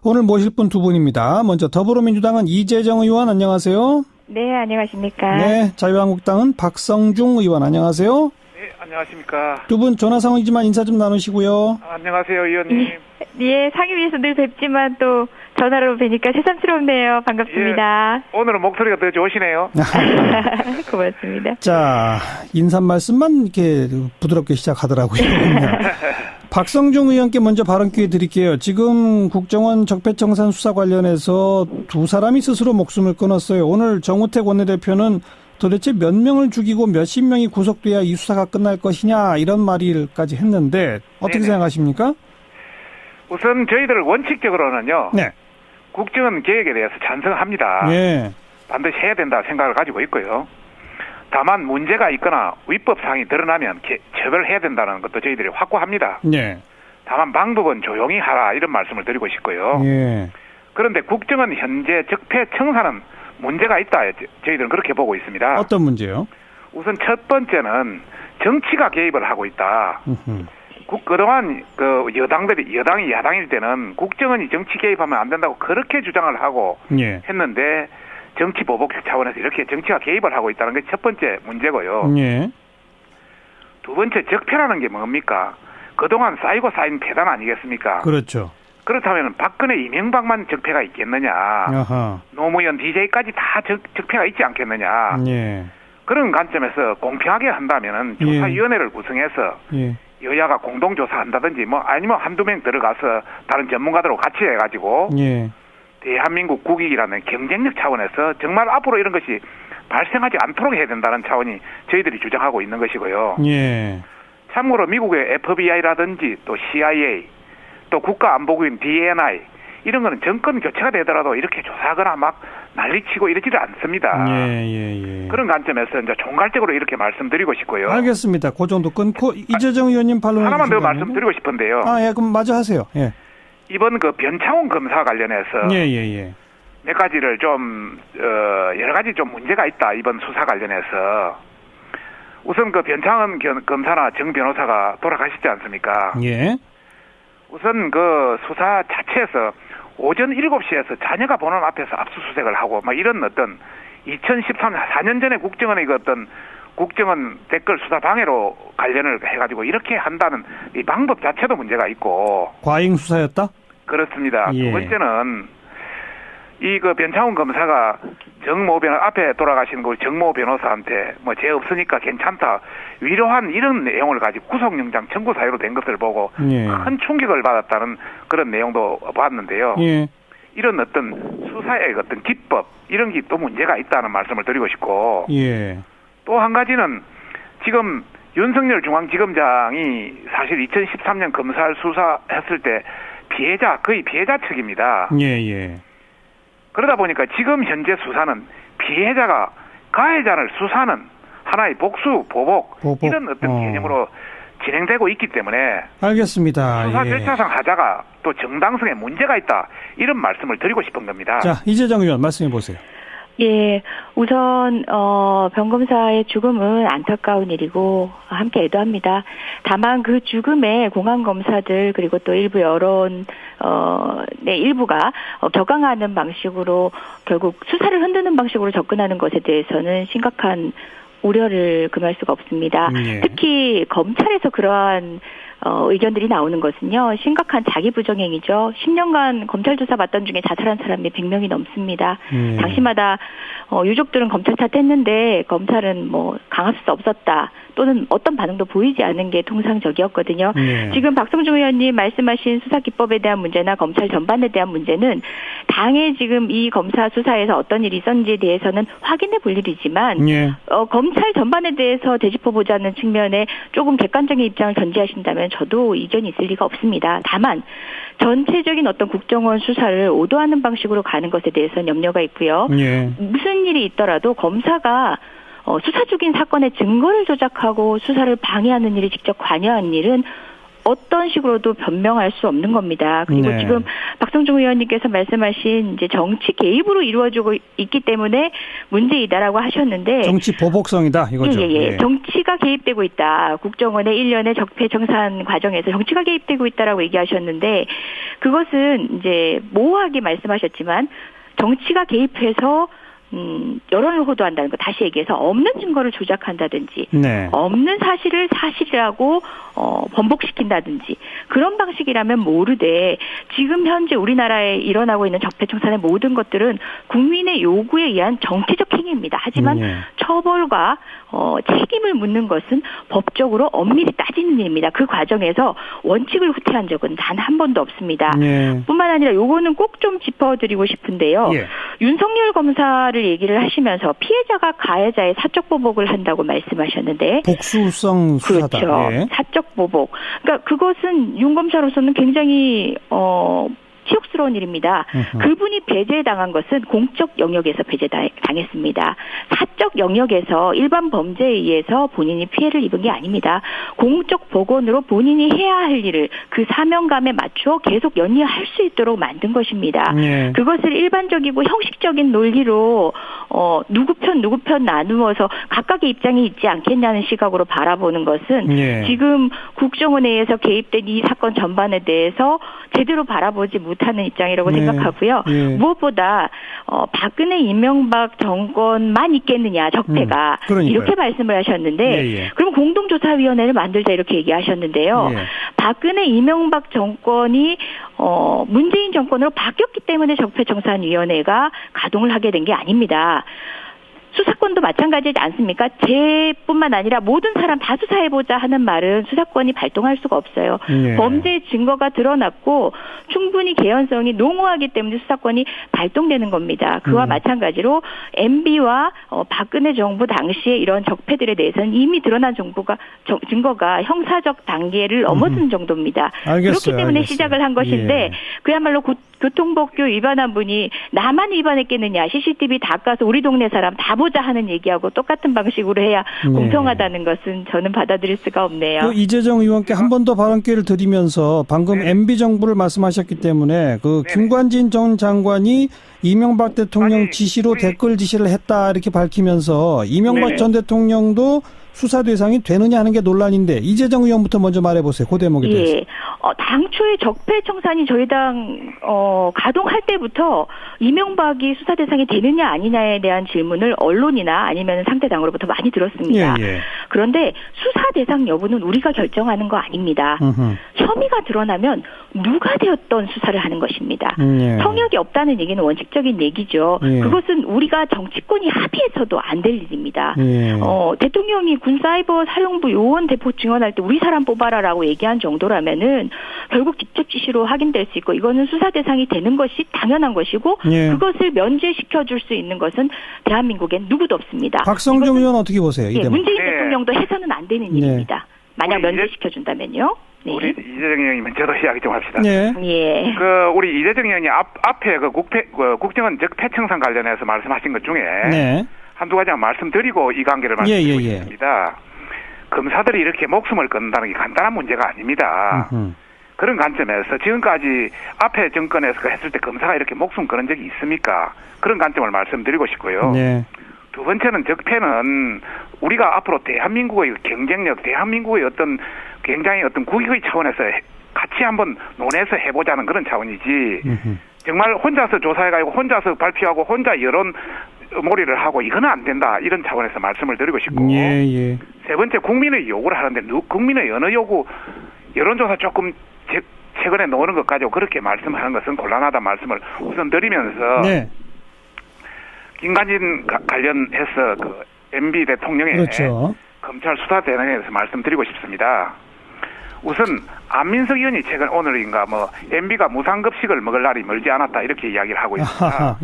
Speaker 1: 오늘 모실 분 2분입니다. 먼저 더불어민주당은 이재정 의원 안녕하세요.
Speaker 6: 네, 안녕하십니까.
Speaker 1: 네, 자유한국당은 박성중 의원 안녕하세요.
Speaker 7: 네, 안녕하십니까.
Speaker 1: 2분 전화 상황이지만 인사 좀 나누시고요.
Speaker 7: 안녕하세요, 의원님.
Speaker 6: 예, 상임위에서 늘 뵙지만 또 전화로 뵈니까 새삼스럽네요. 반갑습니다.
Speaker 7: 예, 오늘은 목소리가 더 좋으시네요.
Speaker 6: 고맙습니다.
Speaker 1: 자, 인사 말씀만 이렇게 부드럽게 시작하더라고요. 박성중 의원께 먼저 발언 기회 드릴게요. 지금 국정원 적폐청산 수사 관련해서 2사람이 스스로 목숨을 끊었어요. 오늘 정우택 원내대표는 도대체 몇 명을 죽이고 몇십 명이 구속돼야 이 수사가 끝날 것이냐 이런 말까지 했는데 어떻게
Speaker 7: 네네.
Speaker 1: 생각하십니까?
Speaker 7: 우선 저희들 원칙적으로는요.
Speaker 1: 네.
Speaker 7: 국정원 개혁에 대해서 찬성합니다.
Speaker 1: 예.
Speaker 7: 반드시 해야 된다 생각을 가지고 있고요. 다만 문제가 있거나 위법사항이 드러나면 처벌해야 된다는 것도 저희들이 확고합니다.
Speaker 1: 네.
Speaker 7: 다만 방법은 조용히 하라 이런 말씀을 드리고 싶고요.
Speaker 1: 예.
Speaker 7: 그런데 국정원 현재 적폐청산은 문제가 있다. 저희들은 그렇게 보고 있습니다.
Speaker 1: 어떤 문제요?
Speaker 7: 우선 첫 번째는 정치가 개입을 하고 있다. 그동안 여당이 야당일 때는 국정원이 정치 개입하면 안 된다고 그렇게 주장을 하고
Speaker 1: 예.
Speaker 7: 했는데 정치 보복 차원에서 이렇게 정치가 개입을 하고 있다는 게 첫 번째 문제고요.
Speaker 1: 예.
Speaker 7: 두 번째 적폐라는 게 뭡니까? 그동안 쌓이고 쌓인 폐단 아니겠습니까?
Speaker 1: 그렇죠.
Speaker 7: 그렇다면 박근혜 이명박만 적폐가 있겠느냐?
Speaker 1: 아하.
Speaker 7: 노무현 DJ까지 다 적폐가 있지 않겠느냐?
Speaker 1: 예.
Speaker 7: 그런 관점에서 공평하게 한다면은 조사위원회를 구성해서
Speaker 1: 예.
Speaker 7: 여야가 공동조사한다든지 아니면 한두 명 들어가서 다른 전문가들하고 같이 해가지고
Speaker 1: 예.
Speaker 7: 대한민국 국익이라는 경쟁력 차원에서 정말 앞으로 이런 것이 발생하지 않도록 해야 된다는 차원이 저희들이 주장하고 있는 것이고요.
Speaker 1: 예.
Speaker 7: 참고로 미국의 FBI라든지 또 CIA 또 국가안보국인 DNI 이런 거는 정권 교체가 되더라도 이렇게 조사하거나 막 난리치고 이러지를 않습니다.
Speaker 1: 예.
Speaker 7: 그런 관점에서 이제 총괄적으로 이렇게 말씀드리고 싶고요.
Speaker 1: 알겠습니다. 그 정도 끊고 이재정 의원님 반론
Speaker 7: 하나만 더 말씀드리고 싶은데요.
Speaker 1: 예, 그럼 마저 하세요. 예.
Speaker 7: 이번 그 변창훈 검사 관련해서
Speaker 1: 예.
Speaker 7: 몇 가지를 좀 여러 가지 좀 문제가 있다. 이번 수사 관련해서 우선 그 변창훈 검사나 정 변호사가 돌아가시지 않습니까?
Speaker 1: 예.
Speaker 7: 우선 그 수사 자체에서 오전 7시에서 자녀가 보는 앞에서 압수수색을 하고 막 이런 어떤 2013년 4년 전에 국정원의 그 어떤 국정원 댓글 수사 방해로 관련을 해가지고 이렇게 한다는 이 방법 자체도 문제가 있고
Speaker 1: 과잉 수사였다?
Speaker 7: 그렇습니다.
Speaker 1: 예.
Speaker 7: 두 번째는 이 그 변창훈 검사가 정모 변호사 앞에 돌아가신 그 정모 변호사한테 죄 없으니까 괜찮다 위로한 이런 내용을 가지고 구속영장 청구 사유로 된 것을 보고
Speaker 1: 예.
Speaker 7: 큰 충격을 받았다는 그런 내용도 봤는데요.
Speaker 1: 예.
Speaker 7: 이런 어떤 수사의 어떤 기법 이런 게 또 문제가 있다는 말씀을 드리고 싶고
Speaker 1: 예.
Speaker 7: 또 한 가지는 지금 윤석열 중앙지검장이 사실 2013년 검찰 수사했을 때 거의 피해자 측입니다.
Speaker 1: 예.
Speaker 7: 그러다 보니까 지금 현재 수사는 피해자가 가해자를 수사하는 하나의 복수, 보복. 이런 어떤 개념으로 진행되고 있기 때문에
Speaker 1: 알겠습니다.
Speaker 7: 수사 절차상 하자가 또 정당성에 문제가 있다. 이런 말씀을 드리고 싶은 겁니다.
Speaker 1: 자, 이재정 의원 말씀해 보세요.
Speaker 6: 예, 우선 변검사의 죽음은 안타까운 일이고 함께 애도합니다. 다만 그 죽음에 공안 검사들 그리고 또 일부 여론 일부가 격앙하는 방식으로 결국 수사를 흔드는 방식으로 접근하는 것에 대해서는 심각한 우려를 금할 수가 없습니다.
Speaker 1: 예.
Speaker 6: 특히 검찰에서 그러한 의견들이 나오는 것은요. 심각한 자기 부정행위죠. 10년간 검찰 조사 받던 중에 자살한 사람이 100명이 넘습니다. 당시마다 유족들은 검찰 탓했는데 검찰은 강할 수 없었다. 또는 어떤 반응도 보이지 않은 게 통상적이었거든요. 지금 박성중 의원님 말씀하신 수사 기법에 대한 문제나 검찰 전반에 대한 문제는 당에 지금 이 검사 수사에서 어떤 일이 있었는지에 대해서는 확인해 볼 일이지만 검찰 전반에 대해서 되짚어보자는 측면에 조금 객관적인 입장을 전제하신다면 저도 이견이 있을 리가 없습니다. 다만 전체적인 어떤 국정원 수사를 오도하는 방식으로 가는 것에 대해서는 염려가 있고요. 무슨 일이 있더라도 검사가 수사 중인 사건의 증거를 조작하고 수사를 방해하는 일이 직접 관여한 일은 어떤 식으로도 변명할 수 없는 겁니다. 그리고
Speaker 1: 네.
Speaker 6: 지금 박성중 의원님께서 말씀하신 이제 정치 개입으로 이루어지고 있기 때문에 문제이다라고 하셨는데
Speaker 1: 정치 보복성이다 이거죠.
Speaker 6: 예. 정치가 개입되고 있다. 국정원의 1년의 적폐 청산 과정에서 정치가 개입되고 있다라고 얘기하셨는데 그것은 이제 모호하게 말씀하셨지만 정치가 개입해서 여론을 호도한다는 거 다시 얘기해서 없는 증거를 조작한다든지
Speaker 1: 네.
Speaker 6: 없는 사실을 사실이라고 번복시킨다든지 그런 방식이라면 모르되 지금 현재 우리나라에 일어나고 있는 적폐청산의 모든 것들은 국민의 요구에 의한 정치적 행위입니다. 하지만 처벌과 책임을 묻는 것은 법적으로 엄밀히 따지는 일입니다. 그 과정에서 원칙을 후퇴한 적은 단 한 번도 없습니다. 뿐만 아니라 요거는 꼭 좀 짚어드리고 싶은데요. 윤석열 검사를 얘기를 하시면서 피해자가 가해자의 사적 보복을 한다고 말씀하셨는데
Speaker 1: 복수성 수사다.
Speaker 6: 그렇죠. 사적 보복. 그러니까 그것은 윤 검사로서는 굉장히 치욕스러운 일입니다. 그분이 배제당한 것은 공적 영역에서 배제당했습니다. 사적 영역에서 일반 범죄에 의해서 본인이 피해를 입은 게 아닙니다. 공적 복원으로 본인이 해야 할 일을 그 사명감에 맞춰 계속 연이할 수 있도록 만든 것입니다. 그것을 일반적이고 형식적인 논리로 누구 편 나누어서 각각의 입장이 있지 않겠냐는 시각으로 바라보는 것은 지금 국정원에 의해서 개입된 이 사건 전반에 대해서 제대로 바라보지 못하는 입장이라고 생각하고요. 무엇보다 박근혜 이명박 정권만 있겠느냐 적폐가 이렇게 말씀을 하셨는데 그럼 공동조사위원회를 만들자 이렇게 얘기하셨는데요. 박근혜 이명박 정권이 문재인 정권으로 바뀌었기 때문에 적폐청산위원회가 가동을 하게 된 게 아닙니다. 수사권도 마찬가지지 않습니까? 제뿐만 아니라 모든 사람 다 수사해보자 하는 말은 수사권이 발동할 수가 없어요. 범죄의 증거가 드러났고 충분히 개연성이 농후하기 때문에 수사권이 발동되는 겁니다. 그와 마찬가지로 MB와 박근혜 정부 당시에 이런 적폐들에 대해서는 이미 드러난 증거가 형사적 단계를 넘어선 정도입니다. 그렇기 때문에 시작을 한 것인데 그야말로 교통법규 위반한 분이 나만 위반했겠느냐. CCTV 다 까서 우리 동네 사람 다 보자 하는 얘기하고 똑같은 방식으로 해야 공평하다는 것은 저는 받아들일 수가 없네요.
Speaker 1: 이재정 의원께 한 번 더 발언 기회를 드리면서 방금 MB 정부를 말씀하셨기 때문에 김관진 전 장관이 이명박 대통령 지시로 댓글 지시를 했다 이렇게 밝히면서 이명박 전 대통령도 수사 대상이 되느냐 하는 게 논란인데 이재정 의원부터 먼저 말해보세요. 그 대목에 대해서.
Speaker 6: 당초에 적폐청산이 저희 당 가동할 때부터 이명박이 수사 대상이 되느냐 아니냐에 대한 질문을 언론이나 아니면 상대 당으로부터 많이 들었습니다. 그런데 수사 대상 여부는 우리가 결정하는 거 아닙니다. 혐의가 드러나면 누가 되었던 수사를 하는 것입니다. 성역이 없다는 얘기는 원칙적인 얘기죠. 그것은 우리가 정치권이 합의해서도 안 될 일입니다. 대통령이 군사이버 사령부 요원 대폭 증언할 때 우리 사람 뽑아라라고 얘기한 정도라면은 결국 직접 지시로 확인될 수 있고 이거는 수사 대상이 되는 것이 당연한 것이고 그것을 면제시켜줄 수 있는 것은 대한민국엔 누구도 없습니다.
Speaker 1: 박성중 의원 어떻게 보세요? 이 대목.
Speaker 6: 문재인 대통령도 해서는 안 되는 일입니다. 만약 면제시켜준다면요.
Speaker 7: 우리 이재정 의원님 저도 이야기 좀 합시다. 우리 이재정 의원이 앞에 국정원 적폐청산 관련해서 말씀하신 것 중에 한두 가지만 말씀드리고 이 관계를 말씀드리고 싶습니다. 검사들이 이렇게 목숨을 끊는다는 게 간단한 문제가 아닙니다. 그런 관점에서 지금까지 앞에 정권에서 했을 때 검사가 이렇게 목숨 끊은 적이 있습니까? 그런 관점을 말씀드리고 싶고요. 두 번째는 적폐는 우리가 앞으로 대한민국의 경쟁력, 대한민국의 어떤 굉장히 어떤 국익의 차원에서 같이 한번 논해서 해보자는 그런 차원이지 정말 혼자서 조사해가지고 혼자서 발표하고 혼자 여론 몰이를 하고 이거는 안 된다 이런 차원에서 말씀을 드리고 싶고 세 번째 국민의 요구를 하는데 국민의 어느 요구 여론조사 조금 최근에 나오는 것 가지고 그렇게 말씀하는 것은 곤란하다 말씀을 우선 드리면서 김관진 관련해서 MB 대통령의 검찰 수사 대응에 대해서 말씀드리고 싶습니다. 우선 안민석 의원이 최근 오늘인가 MB가 무상급식을 먹을 날이 멀지 않았다 이렇게 이야기를 하고 있습니다.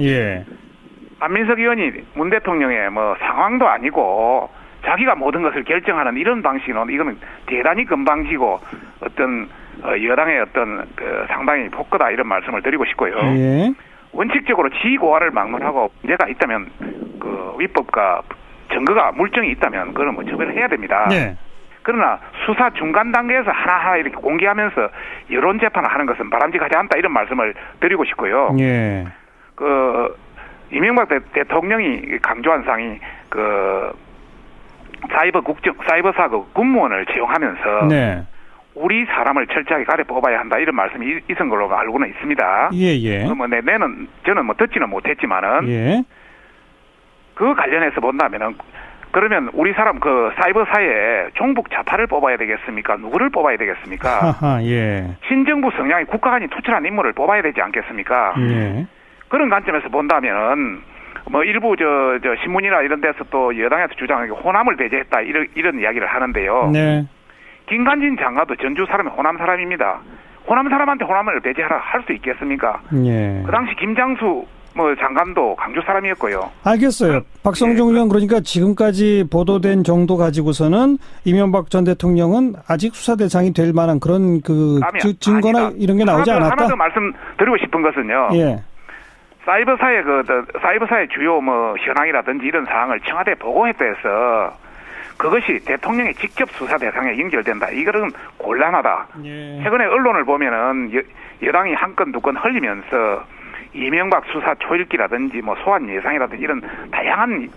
Speaker 7: 안민석 의원이 문 대통령의 상황도 아니고 자기가 모든 것을 결정하는 이런 방식으로는 이거는 대단히 건방지고 어떤 여당의 어떤 상당히 폭거다 이런 말씀을 드리고 싶고요. 원칙적으로 지휘고하를 막론하고 문제가 있다면 위법과 증거가 물증이 있다면 그건 처벌을 해야 됩니다. 그러나 수사 중간 단계에서 하나하나 이렇게 공개하면서 여론 재판을 하는 것은 바람직하지 않다 이런 말씀을 드리고 싶고요.
Speaker 1: 예.
Speaker 7: 이명박 대통령이 강조한 사항이 사이버사 군무원을 채용하면서
Speaker 1: 네.
Speaker 7: 우리 사람을 철저하게 가려 뽑아야 한다 이런 말씀이 있은 걸로 알고는 있습니다.
Speaker 1: 예예.
Speaker 7: 저는 듣지는 못했지만은
Speaker 1: 예.
Speaker 7: 그 관련해서 본다면은 그러면 우리 사람 사이버사에 종북 좌파를 뽑아야 되겠습니까? 누구를 뽑아야 되겠습니까?
Speaker 1: 하하, 예.
Speaker 7: 친정부 성향이 국가간이 투철한 인물을 뽑아야 되지 않겠습니까?
Speaker 1: 예.
Speaker 7: 그런 관점에서 본다면은 일부 신문이나 이런 데서 또 여당에서 주장하는 게 호남을 배제했다 이런 이야기를 하는데요.
Speaker 1: 네.
Speaker 7: 김관진 장관도 전주 사람이 호남 사람입니다. 호남 사람한테 호남을 배제하라 할 수 있겠습니까?
Speaker 1: 예.
Speaker 7: 그 당시 김장수 장관도 강주 사람이었고요.
Speaker 1: 알겠어요. 박성중 의원 그러니까 지금까지 보도된 정도 가지고서는 이명박 전 대통령은 아직 수사 대상이 될 만한 그런 증거나
Speaker 7: 아니다.
Speaker 1: 이런 게 나오지 않았다.
Speaker 7: 하나 더 말씀드리고 싶은 것은요.
Speaker 1: 예.
Speaker 7: 사이버사의 주요 현황이라든지 이런 사항을 청와대에 보고했다 해서 그것이 대통령의 직접 수사 대상에 연결된다. 이거는 곤란하다.
Speaker 1: 예.
Speaker 7: 최근에 언론을 보면은 여당이 한 건 두 건 흘리면서 이명박 수사 초읽기라든지 소환 예상이라든지 이런 다양한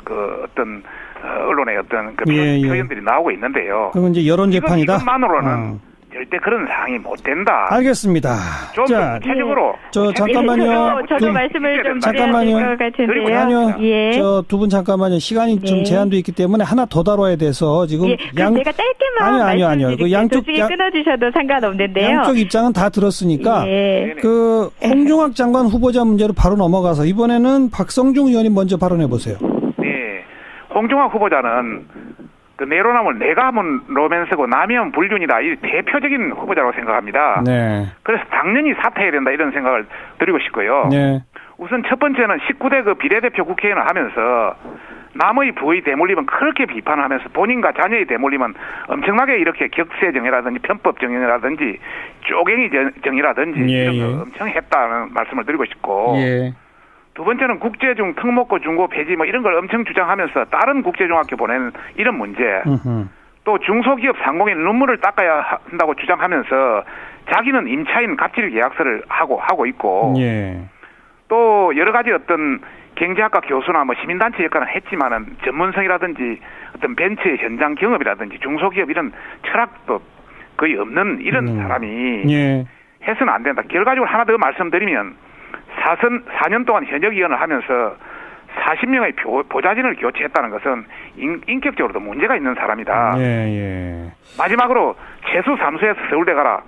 Speaker 7: 언론의 표현들이 나오고 있는데요.
Speaker 1: 그건 이제 여론 재판이다.
Speaker 7: 이것만으로는 절대 그런 사항이 못 된다.
Speaker 1: 알겠습니다.
Speaker 7: 좀 구체적으로.
Speaker 1: 잠깐만요.
Speaker 6: 저도 말씀을 좀
Speaker 1: 잠깐만요.
Speaker 6: 드려야 될 것 같은데요.
Speaker 1: 아니요.
Speaker 6: 예.
Speaker 1: 두 분 잠깐만요. 시간이 좀 제한도 있기 때문에 하나 더 다뤄야 돼서 지금
Speaker 6: 제가 짧게만
Speaker 1: 아니요. 그 양쪽
Speaker 6: 끊어주셔도 상관없는데요.
Speaker 1: 양쪽 입장은 다 들었으니까
Speaker 6: 예.
Speaker 1: 홍종학 장관 후보자 문제로 바로 넘어가서 이번에는 박성중 의원이 먼저 발언해 보세요.
Speaker 7: 네. 홍종학 후보자는 내로남을 내가 하면 로맨스고 남이 하면 불륜이다. 이 대표적인 후보자라고 생각합니다.
Speaker 1: 네.
Speaker 7: 그래서 당연히 사퇴해야 된다 이런 생각을 드리고 싶고요.
Speaker 1: 네.
Speaker 7: 우선 첫 번째는 19대 비례대표 국회의원을 하면서 남의 부의 대물림은 그렇게 비판을 하면서 본인과 자녀의 대물림은 엄청나게 이렇게 격세정이라든지 편법정이라든지 쪼갱이 정이라든지 이런 거 엄청 했다는 말씀을 드리고 싶고 두 번째는 국제중 특목고 중고 폐지 이런 걸 엄청 주장하면서 다른 국제중학교 보내는 이런 문제 또 중소기업 상공인 눈물을 닦아야 한다고 주장하면서 자기는 임차인 갑질 계약서를 하고 있고 또 여러 가지 경제학과 교수나 시민단체 역할은 했지만은 전문성이라든지 어떤 벤처의 현장 경험이라든지 중소기업 이런 철학도 거의 없는 이런 사람이 해서는 안 된다. 결과적으로 하나 더 말씀드리면 4년 동안 현역위원을 하면서 40명의 보좌진을 교체했다는 것은 인격적으로도 문제가 있는 사람이다. 마지막으로 재수 사무소에서 서울대 가라.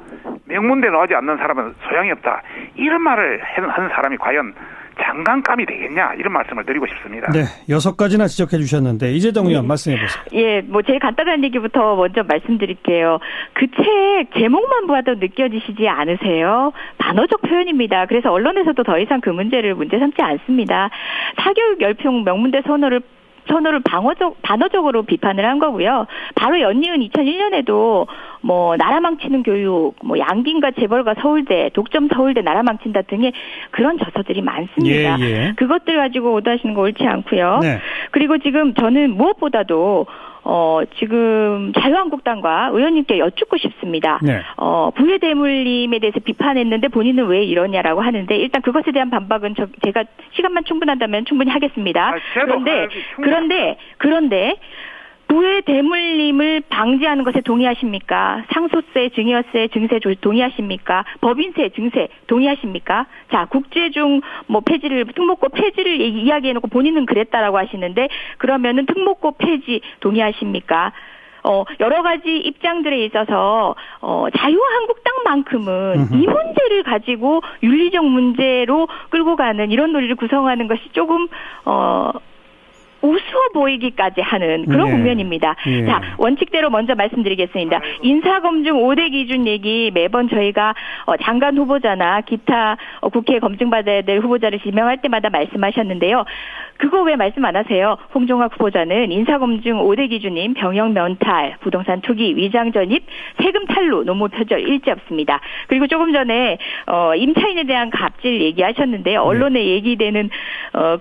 Speaker 7: 명문대 나오지 않는 사람은 소양이 없다. 이런 말을 하는 사람이 과연 장관감이 되겠냐 이런 말씀을 드리고 싶습니다.
Speaker 1: 네, 6가지나 지적해 주셨는데 이재정 의원 말씀해 보세요.
Speaker 6: 예, 제일 간단한 얘기부터 먼저 말씀드릴게요. 그 책 제목만 봐도 느껴지시지 않으세요? 반어적 표현입니다. 그래서 언론에서도 더 이상 그 문제를 문제 삼지 않습니다. 사교육 열풍 명문대 선호를 반어적으로 비판을 한 거고요. 바로 연이은 2001년에도 나라 망치는 교육, 양김과 재벌과 서울대, 독점 서울대 나라 망친다 등의 그런 저서들이 많습니다. 그것들 가지고 오도하시는 거 옳지 않고요. 그리고 지금 저는 무엇보다도 지금 자유한국당과 의원님께 여쭙고 싶습니다. 부의 대물림에 대해서 비판했는데 본인은 왜 이러냐라고 하는데 일단 그것에 대한 반박은 제가 시간만 충분한다면 충분히 하겠습니다. 그런데 부의 대물림을 방지하는 것에 동의하십니까? 상속세, 증여세, 증세 동의하십니까? 법인세, 증세 동의하십니까? 자, 국제중 특목고 폐지를 이야기해놓고 본인은 그랬다라고 하시는데 그러면은 특목고 폐지 동의하십니까? 여러 가지 입장들에 있어서 자유한국당만큼은 이 문제를 가지고 윤리적 문제로 끌고 가는 이런 논리를 구성하는 것이 조금 우스워 보이기까지 하는 그런 국면입니다. 자, 원칙대로 먼저 말씀드리겠습니다. 인사검증 5대 기준 얘기 매번 저희가 장관 후보자나 기타 국회에 검증받아야 될 후보자를 지명할 때마다 말씀하셨는데요. 그거 왜 말씀 안 하세요? 홍종학 후보자는 인사검증 5대 기준인 병역 면탈, 부동산 투기, 위장 전입, 세금 탈루, 노무 표절 일제 없습니다. 그리고 조금 전에 임차인에 대한 갑질 얘기하셨는데요. 언론에 얘기되는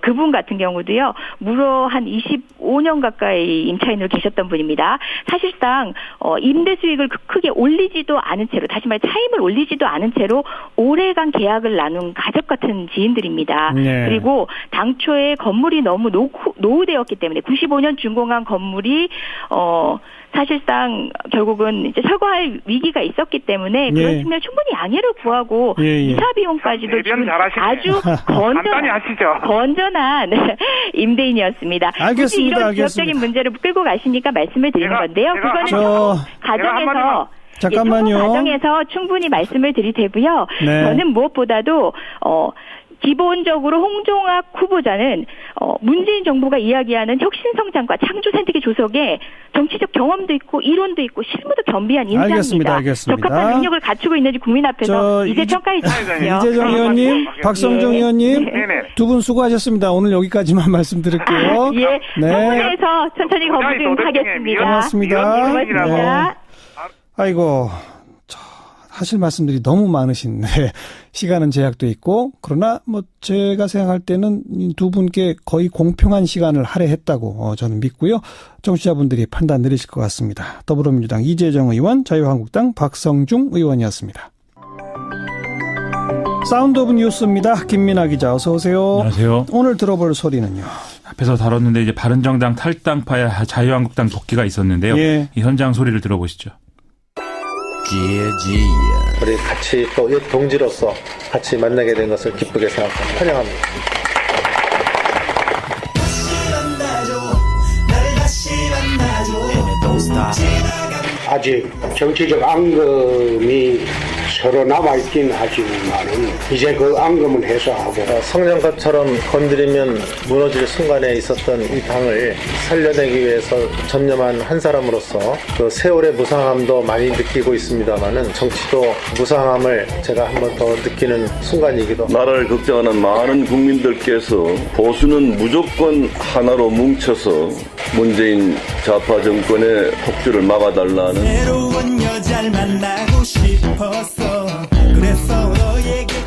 Speaker 6: 그분 같은 경우도요, 무려 한 25년 가까이 임차인으로 계셨던 분입니다. 사실상 임대 수익을 크게 올리지도 않은 채로, 다시 말해 차임을 올리지도 않은 채로 오래간 계약을 나눈 가족 같은 지인들입니다. 네. 그리고 당초에 건물이 너무 노후되었기 때문에 95년 준공한 건물이 사실상 결국은 이제 철거할 위기가 있었기 때문에 그런 측면에 충분히 양해를 구하고 이사 비용까지도 지금 아주 건전한 임대인이었습니다.
Speaker 1: 알겠습니다.
Speaker 6: 굳이 이런 지역적인 문제를 끌고 가시니까 말씀을 드리는 건데요. 그거는 가정에서
Speaker 1: 잠깐만요.
Speaker 6: 과정에서 충분히 말씀을 드릴 테고요.
Speaker 1: 네.
Speaker 6: 저는 무엇보다도 기본적으로 홍종학 후보자는 문재인 정부가 이야기하는 혁신성장과 창조생태계 조성에 정치적 경험도 있고 이론도 있고 실무도 겸비한 인사입니다.
Speaker 1: 알겠습니다.
Speaker 6: 적합한 능력을 갖추고 있는지 국민 앞에서 이제 평가해 주십시오.
Speaker 1: 이재정 의원님, 박성중 의원님 두 분 수고하셨습니다. 오늘 여기까지만 말씀드릴게요.
Speaker 6: 예, 부분에서 천천히 검증하겠습니다.
Speaker 1: 고맙습니다. 네. 아이고. 하실 말씀들이 너무 많으신데 시간은 제약도 있고 그러나 제가 생각할 때는 두 분께 거의 공평한 시간을 할애했다고 저는 믿고요. 청취자분들이 판단 내리실 것 같습니다. 더불어민주당 이재정 의원, 자유한국당 박성중 의원이었습니다. 사운드 오브 뉴스입니다. 김민아 기자 어서 오세요.
Speaker 8: 안녕하세요.
Speaker 1: 오늘 들어볼 소리는요.
Speaker 8: 앞에서 다뤘는데 이제 바른정당 탈당파의 자유한국당 복귀가 있었는데요. 예. 이 현장 소리를 들어보시죠.
Speaker 9: 우리 같이 또 동지로서 같이 만나게 된 것을 기쁘게 생각합니다. 환영합니다.
Speaker 10: 아직 정치적 앙금이 서로 남아있긴 하지만은 이제 그 앙금은 해소하고
Speaker 9: 성냥갑처럼 건드리면 무너질 순간에 있었던 이 당을 살려내기 위해서 전념한 한 사람으로서 그 세월의 무상함도 많이 느끼고 있습니다만은 정치도 무상함을 제가 한 번 더 느끼는 순간이기도.
Speaker 11: 나라를 걱정하는 많은 국민들께서 보수는 무조건 하나로 뭉쳐서 문재인 좌파 정권의 폭주를 막아달라는.
Speaker 12: 새로운 여자를 만나고 싶었어.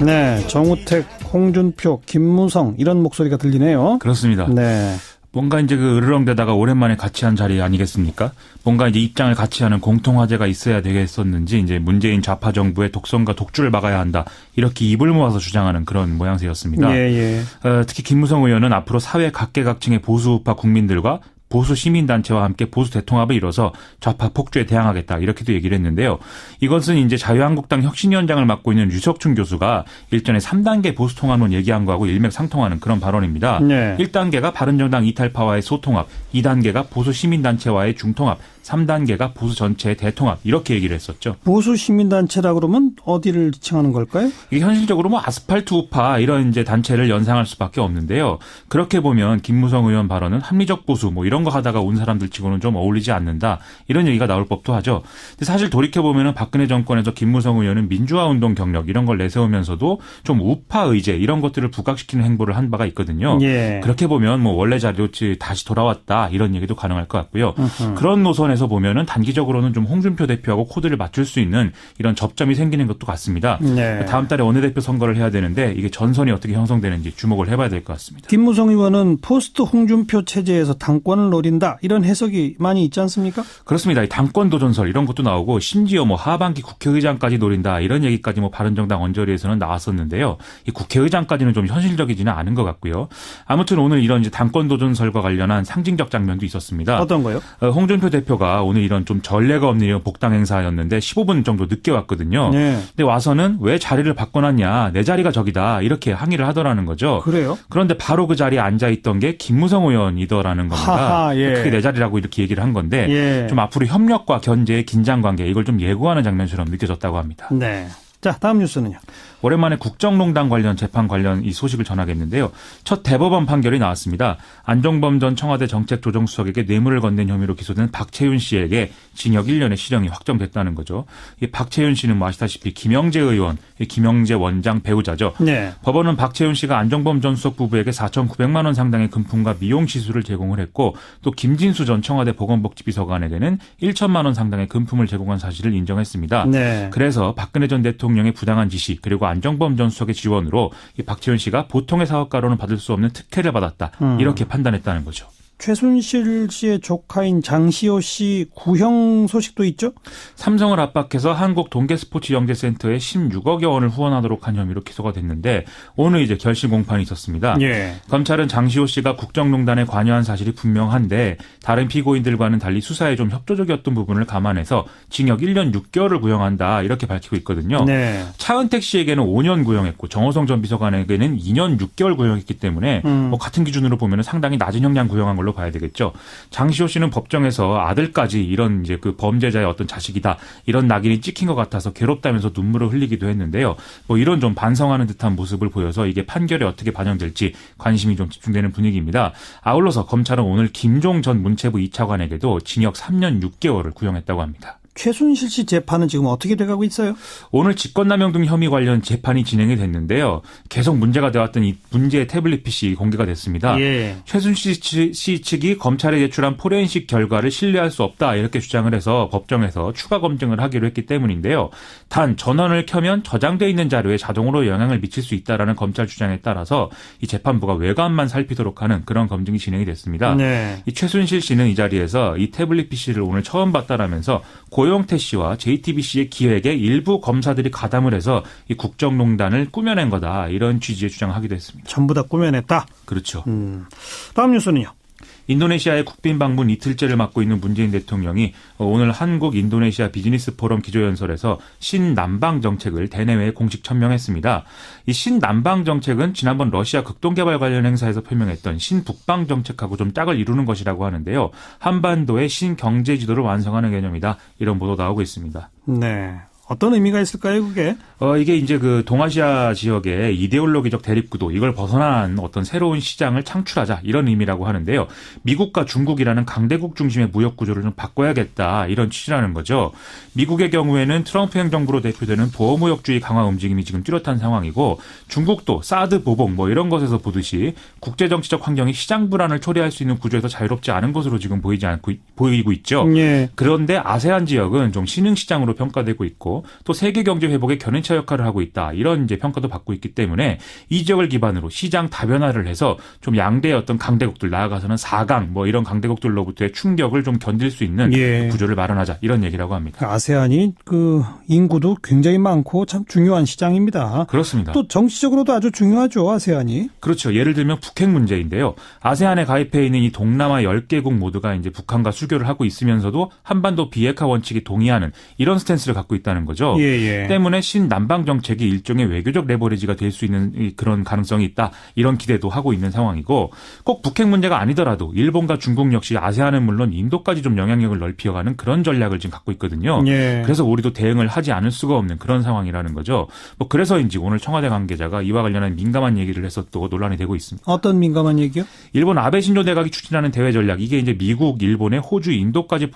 Speaker 1: 네, 정우택, 홍준표, 김무성 이런 목소리가 들리네요.
Speaker 8: 그렇습니다.
Speaker 1: 네.
Speaker 8: 뭔가 이제 으르렁대다가 오랜만에 같이 한 자리 아니겠습니까? 뭔가 이제 입장을 같이 하는 공통 화제가 있어야 되겠었는지 이제 문재인 좌파 정부의 독선과 독주를 막아야 한다. 이렇게 입을 모아서 주장하는 그런 모양새였습니다.
Speaker 1: 예.
Speaker 8: 특히 김무성 의원은 앞으로 사회 각계각층의 보수 우파 국민들과 보수 시민단체와 함께 보수 대통합을 이뤄서 좌파 폭주에 대항하겠다 이렇게도 얘기를 했는데요. 이것은 이제 자유한국당 혁신위원장을 맡고 있는 류석춘 교수가 일전에 3단계 보수 통합론 얘기한 거하고 일맥상통하는 그런 발언입니다.
Speaker 1: 네.
Speaker 8: 1단계가 바른정당 이탈파와의 소통합, 2단계가 보수 시민단체와의 중통합, 3단계가 보수 전체의 대통합 이렇게 얘기를 했었죠.
Speaker 1: 보수 시민단체라 그러면 어디를 지칭하는 걸까요?
Speaker 8: 이게 현실적으로 아스팔트 우파 이런 이제 단체를 연상할 수밖에 없는데요. 그렇게 보면 김무성 의원 발언은 합리적 보수 이런 거 하다가 온 사람들 치고는 좀 어울리지 않는다. 이런 얘기가 나올 법도 하죠. 근데 사실 돌이켜보면 박근혜 정권에서 김무성 의원은 민주화운동 경력 이런 걸 내세우면서도 좀 우파 의제 이런 것들을 부각시키는 행보를 한 바가 있거든요.
Speaker 1: 예.
Speaker 8: 그렇게 보면 원래 자리로 다시 돌아왔다 이런 얘기도 가능할 것 같고요. 그런 노선에서 보면은 단기적으로는 좀 홍준표 대표하고 코드를 맞출 수 있는 이런 접점이 생기는 것도 같습니다.
Speaker 1: 네.
Speaker 8: 다음 달에 원내대표 선거를 해야 되는데 이게 전선이 어떻게 형성되는지 주목을 해봐야 될 것 같습니다.
Speaker 1: 김무성 의원은 포스트 홍준표 체제에서 당권을 노린다 이런 해석이 많이 있지 않습니까?
Speaker 8: 그렇습니다. 이 당권 도전설 이런 것도 나오고 심지어 하반기 국회의장까지 노린다 이런 얘기까지 바른정당 언저리에서는 나왔었는데요. 이 국회의장까지는 좀 현실적이지는 않은 것 같고요. 아무튼 오늘 이런 이제 당권 도전설과 관련한 상징적 장면도 있었습니다.
Speaker 1: 어떤 거요?
Speaker 8: 홍준표 대표가 오늘 이런 좀 전례가 없는 이런 복당 행사였는데 15분 정도 늦게 왔거든요.
Speaker 1: 네.
Speaker 8: 근데 와서는 왜 자리를 바꿔놨냐 내 자리가 저기다 이렇게 항의를 하더라는 거죠.
Speaker 1: 그래요?
Speaker 8: 그런데 바로 그 자리에 앉아있던 게 김무성 의원이더라는 겁니다.
Speaker 1: 예.
Speaker 8: 그게 내 자리라고 이렇게 얘기를 한 건데
Speaker 1: 예.
Speaker 8: 좀 앞으로 협력과 견제의 긴장관계 이걸 좀 예고하는 장면처럼 느껴졌다고 합니다.
Speaker 1: 네. 자, 다음 뉴스는요.
Speaker 8: 오랜만에 국정농단 관련 재판 관련 이 소식을 전하겠는데요. 첫 대법원 판결이 나왔습니다. 안종범 전 청와대 정책조정수석에게 뇌물을 건넨 혐의로 기소된 박채윤 씨에게 징역 1년의 실형이 확정됐다는 거죠. 이 박채윤 씨는 아시다시피 김영재 의원, 김영재 원장 배우자죠.
Speaker 1: 네.
Speaker 8: 법원은 박채윤 씨가 안종범 전 수석 부부에게 4,900만 원 상당의 금품과 미용 시술을 제공을 했고 또 김진수 전 청와대 보건복지비서관에게는 1천만 원 상당의 금품을 제공한 사실을 인정했습니다.
Speaker 1: 네.
Speaker 8: 그래서 박근혜 전 대통령 대통령의 부당한 지시 그리고 안정범 전 수석의 지원으로 이 박지원 씨가 보통의 사업가로는 받을 수 없는 특혜를 받았다. 이렇게 판단했다는 거죠.
Speaker 1: 최순실 씨의 조카인 장시호 씨 구형 소식도 있죠?
Speaker 8: 삼성을 압박해서 한국동계스포츠영재센터에 16억여 원을 후원하도록 한 혐의로 기소가 됐는데 오늘 이제 결심 공판이 있었습니다.
Speaker 1: 예.
Speaker 8: 검찰은 장시호 씨가 국정농단에 관여한 사실이 분명한데 다른 피고인들과는 달리 수사에 좀 협조적이었던 부분을 감안해서 징역 1년 6개월을 구형한다 이렇게 밝히고 있거든요.
Speaker 1: 네.
Speaker 8: 차은택 씨에게는 5년 구형했고 정호성 전 비서관에게는 2년 6개월 구형했기 때문에 뭐 같은 기준으로 보면 상당히 낮은 형량 구형한 걸로 봐야 되겠죠. 장시호 씨는 법정에서 아들까지 이런 이제 그 범죄자의 어떤 자식이다 이런 낙인이 찍힌 것 같아서 괴롭다면서 눈물을 흘리기도 했는데요. 뭐 이런 좀 반성하는 듯한 모습을 보여서 이게 판결에 어떻게 반영될지 관심이 좀 집중되는 분위기입니다. 아울러서 검찰은 오늘 김종 전 문체부 2차관에게도 징역 3년 6개월을 구형했다고 합니다.
Speaker 1: 최순실 씨 재판은 지금 어떻게 돼가고 있어요?
Speaker 8: 오늘 직권남용 등 혐의 관련 재판이 진행이 됐는데요. 계속 문제가 되었던 이 문제의 태블릿 PC 공개가 됐습니다.
Speaker 1: 예.
Speaker 8: 최순실 씨 측이 검찰에 제출한 포렌식 결과를 신뢰할 수 없다 이렇게 주장을 해서 법정에서 추가 검증을 하기로 했기 때문인데요. 단 전원을 켜면 저장돼 있는 자료에 자동으로 영향을 미칠 수 있다라는 검찰 주장에 따라서 이 재판부가 외관만 살피도록 하는 그런 검증이 진행이 됐습니다.
Speaker 1: 네.
Speaker 8: 이 최순실 씨는 이 자리에서 이 태블릿 PC를 오늘 처음 봤다라면서 고영태 씨와 JTBC의 기획에 일부 검사들이 가담을 해서 이 국정농단을 꾸며낸 거다. 이런 취지의 주장하기도 했습니다.
Speaker 1: 전부 다 꾸며냈다?
Speaker 8: 그렇죠.
Speaker 1: 다음 뉴스는요?
Speaker 8: 인도네시아의 국빈 방문 이틀째를 맡고 있는 문재인 대통령이 오늘 한국 인도네시아 비즈니스 포럼 기조연설에서 신남방 정책을 대내외에 공식 천명했습니다. 이 신남방 정책은 지난번 러시아 극동개발 관련 행사에서 표명했던 신북방 정책하고 좀 짝을 이루는 것이라고 하는데요. 한반도의 신경제 지도를 완성하는 개념이다. 이런 보도 나오고 있습니다.
Speaker 1: 네. 어떤 의미가 있을까요, 그게?
Speaker 8: 이게 이제 그 동아시아 지역의 이데올로기적 대립구도 이걸 벗어난 어떤 새로운 시장을 창출하자 이런 의미라고 하는데요. 미국과 중국이라는 강대국 중심의 무역 구조를 좀 바꿔야겠다 이런 취지라는 거죠. 미국의 경우에는 트럼프 행정부로 대표되는 보호무역주의 강화 움직임이 지금 뚜렷한 상황이고 중국도 사드 보복 뭐 이런 것에서 보듯이 국제정치적 환경이 시장 불안을 초래할 수 있는 구조에서 자유롭지 않은 것으로 지금 보이고 있죠.
Speaker 1: 예.
Speaker 8: 그런데 아세안 지역은 좀 신흥시장으로 평가되고 있고 또 세계 경제 회복에 견인차 역할을 하고 있다. 이런 이제 평가도 받고 있기 때문에 이 지역을 기반으로 시장 다변화를 해서 좀 양대의 어떤 강대국들 나아가서는 4강 뭐 이런 강대국들로부터의 충격을 좀 견딜 수 있는
Speaker 1: 예.
Speaker 8: 구조를 마련하자 이런 얘기라고 합니다.
Speaker 1: 아세안이 그 인구도 굉장히 많고 참 중요한 시장입니다.
Speaker 8: 그렇습니다.
Speaker 1: 또 정치적으로도 아주 중요하죠, 아세안이.
Speaker 8: 그렇죠. 예를 들면 북핵 문제인데요. 아세안에 가입해 있는 이 동남아 10개국 모두가 이제 북한과 수교를 하고 있으면서도 한반도 비핵화 원칙에 동의하는 이런 스탠스를 갖고 있다는 거죠.
Speaker 1: 예.
Speaker 8: 때문에 신남방 정책이 일종의 외교적 레버리지가 될 수 있는 그런 가능성이 있다. 이런 기대도 하고 있는 상황이고 꼭 북핵 문제가 아니더라도 일본과 중국 역시 아세안은 물론 인도까지 좀 영향력을 넓혀가는 그런 전략을 지금 갖고 있거든요.
Speaker 1: 예.
Speaker 8: 그래서 우리도 대응을 하지 않을 수가 없는 그런 상황이라는 거죠. 뭐 그래서인지 오늘 청와대 관계자가 이와 관련한 민감한 얘기를 해서 또 논란이 되고 있습니다.
Speaker 1: 어떤 민감한 얘기요?
Speaker 8: 일본 아베 신조 내각이 추진하는 대외 전략 이게 이제 미국, 일본의 호주, 인도까지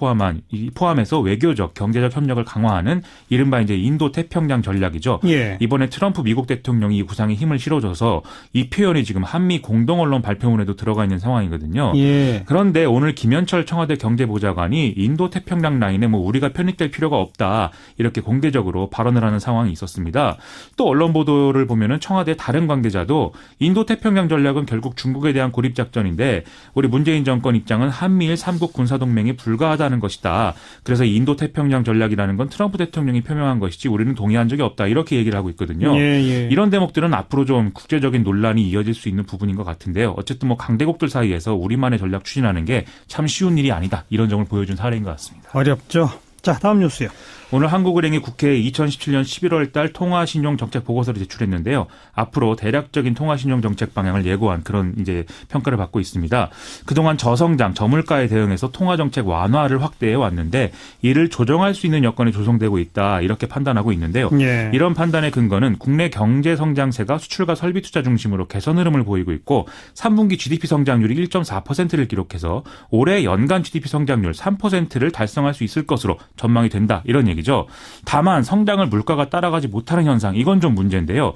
Speaker 8: 포함해서 외교적, 경제적 협력을 강화하는 이른바 이제 인도 태평양 전략이죠.
Speaker 1: 예.
Speaker 8: 이번에 트럼프 미국 대통령이 이 구상에 힘을 실어줘서 이 표현이 지금 한미 공동 언론 발표문에도 들어가 있는 상황이거든요.
Speaker 1: 예.
Speaker 8: 그런데 오늘 김현철 청와대 경제보좌관이 인도 태평양 라인에 뭐 우리가 편입될 필요가 없다 이렇게 공개적으로 발언을 하는 상황이 있었습니다. 또 언론 보도를 보면은 청와대 다른 관계자도 인도 태평양 전략은 결국 중국에 대한 고립 작전인데 우리 문재인 정권 입장은 한미일 3국 군사동맹이 불가하다는 것이다. 그래서 인도 태평양 전략이라는 건 트럼프 대통령이 표명한 것이지 우리는 동의한 적이 없다. 이렇게 얘기를 하고 있거든요.
Speaker 1: 예.
Speaker 8: 이런 대목들은 앞으로 좀 국제적인 논란이 이어질 수 있는 부분인 것 같은데요. 어쨌든 뭐 강대국들 사이에서 우리만의 전략 추진하는 게 참 쉬운 일이 아니다. 이런 점을 보여준 사례인 것 같습니다.
Speaker 1: 어렵죠. 자, 다음 뉴스요.
Speaker 8: 오늘 한국은행이 국회에 2017년 11월 달 통화신용정책 보고서를 제출했는데요. 앞으로 대략적인 통화신용정책 방향을 예고한 그런 이제 평가를 받고 있습니다. 그동안 저성장, 저물가에 대응해서 통화정책 완화를 확대해 왔는데 이를 조정할 수 있는 여건이 조성되고 있다. 이렇게 판단하고 있는데요.
Speaker 1: 예.
Speaker 8: 이런 판단의 근거는 국내 경제 성장세가 수출과 설비 투자 중심으로 개선 흐름을 보이고 있고 3분기 GDP 성장률이 1.4%를 기록해서 올해 연간 GDP 성장률 3%를 달성할 수 있을 것으로 전망이 된다 이런 얘기죠. 다만 성장을 물가가 따라가지 못하는 현상 이건 좀 문제인데요.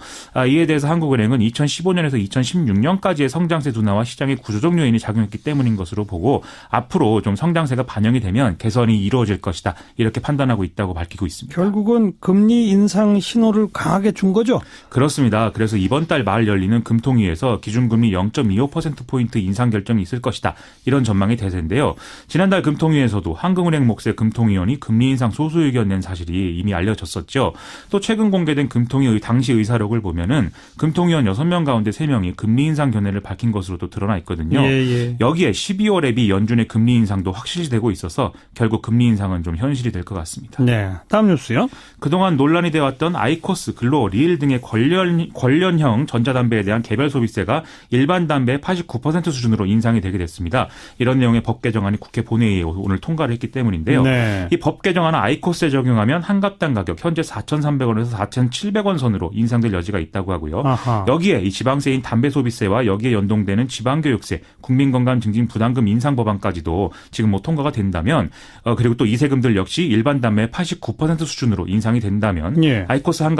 Speaker 8: 이에 대해서 한국은행은 2015년에서 2016년까지의 성장세 둔화와 시장의 구조적 요인이 작용했기 때문인 것으로 보고 앞으로 좀 성장세가 반영이 되면 개선이 이루어질 것이다 이렇게 판단하고 있다고 밝히고 있습니다.
Speaker 1: 결국은 금리 인상 신호를 강하게 준 거죠? 그렇습니다.
Speaker 8: 그래서 이번 달 말 열리는 금통위에서 기준금리 0.25%포인트 인상 결정이 있을 것이다 이런 전망이 대세인데요. 지난달 금통위에서도 한국은행 몫의 금통위원이 금리 인상 소수 의견 낸 사실이 이미 알려졌었죠. 또 최근 공개된 금통위 당시 의사록을 보면은 금통위원 6명 가운데 3명이 금리 인상 견해를 밝힌 것으로도 드러나 있거든요. 여기에 12월 앱이 연준의 금리 인상도 확실시되고 있어서 결국 금리 인상은 좀 현실이 될 것 같습니다.
Speaker 1: 네, 다음 뉴스요.
Speaker 8: 그동안 논란이 되어왔던 아이코스, 글로, 리일 등의 관련형 전자담배에 대한 개별 소비세가 일반 담배의 89% 수준으로 인상이 되게 됐습니다. 이런 내용의 법 개정안이 국회 본회의에 오늘 통과를 했기 때문인데요.
Speaker 1: 네.
Speaker 8: 이 법 개정안은 아이코스에 적용하면 한 갑당 가격 현재 4,300원에서 4,700원 선으로 인상될 여지가 있다고 하고요.
Speaker 1: 아하.
Speaker 8: 여기에 이 지방세인 담배 소비세와 여기에 연동되는 지방교육세, 국민건강 증진 부담금 인상 법안까지도 지금 통과가 된다면 그리고 또 이 세금들 역시 일반 담배의 89% 수준으로 인상이 된다면 아이코스 한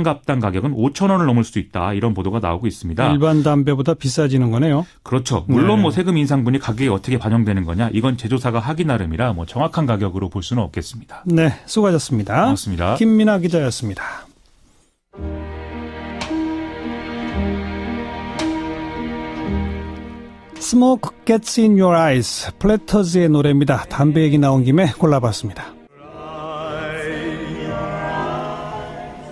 Speaker 8: 갑당 가격은 5,000원을 넘을 수도 있다 이런 보도가 나오고 있습니다.
Speaker 1: 일반 담배보다 비싸지는 거네요.
Speaker 8: 그렇죠. 물론 세금 인상분이 가격에 어떻게 반영되는 거냐 이건 제조사가 하기 나름이라 정확한 가격으로 볼 수는 없겠습니다.
Speaker 1: 네, 수고하셨습니다.
Speaker 8: 고맙습니다.
Speaker 1: 김민아 기자였습니다. Smoke Gets in Your Eyes, 플래터즈의 노래입니다. 담배 얘기 나온 김에 골라봤습니다.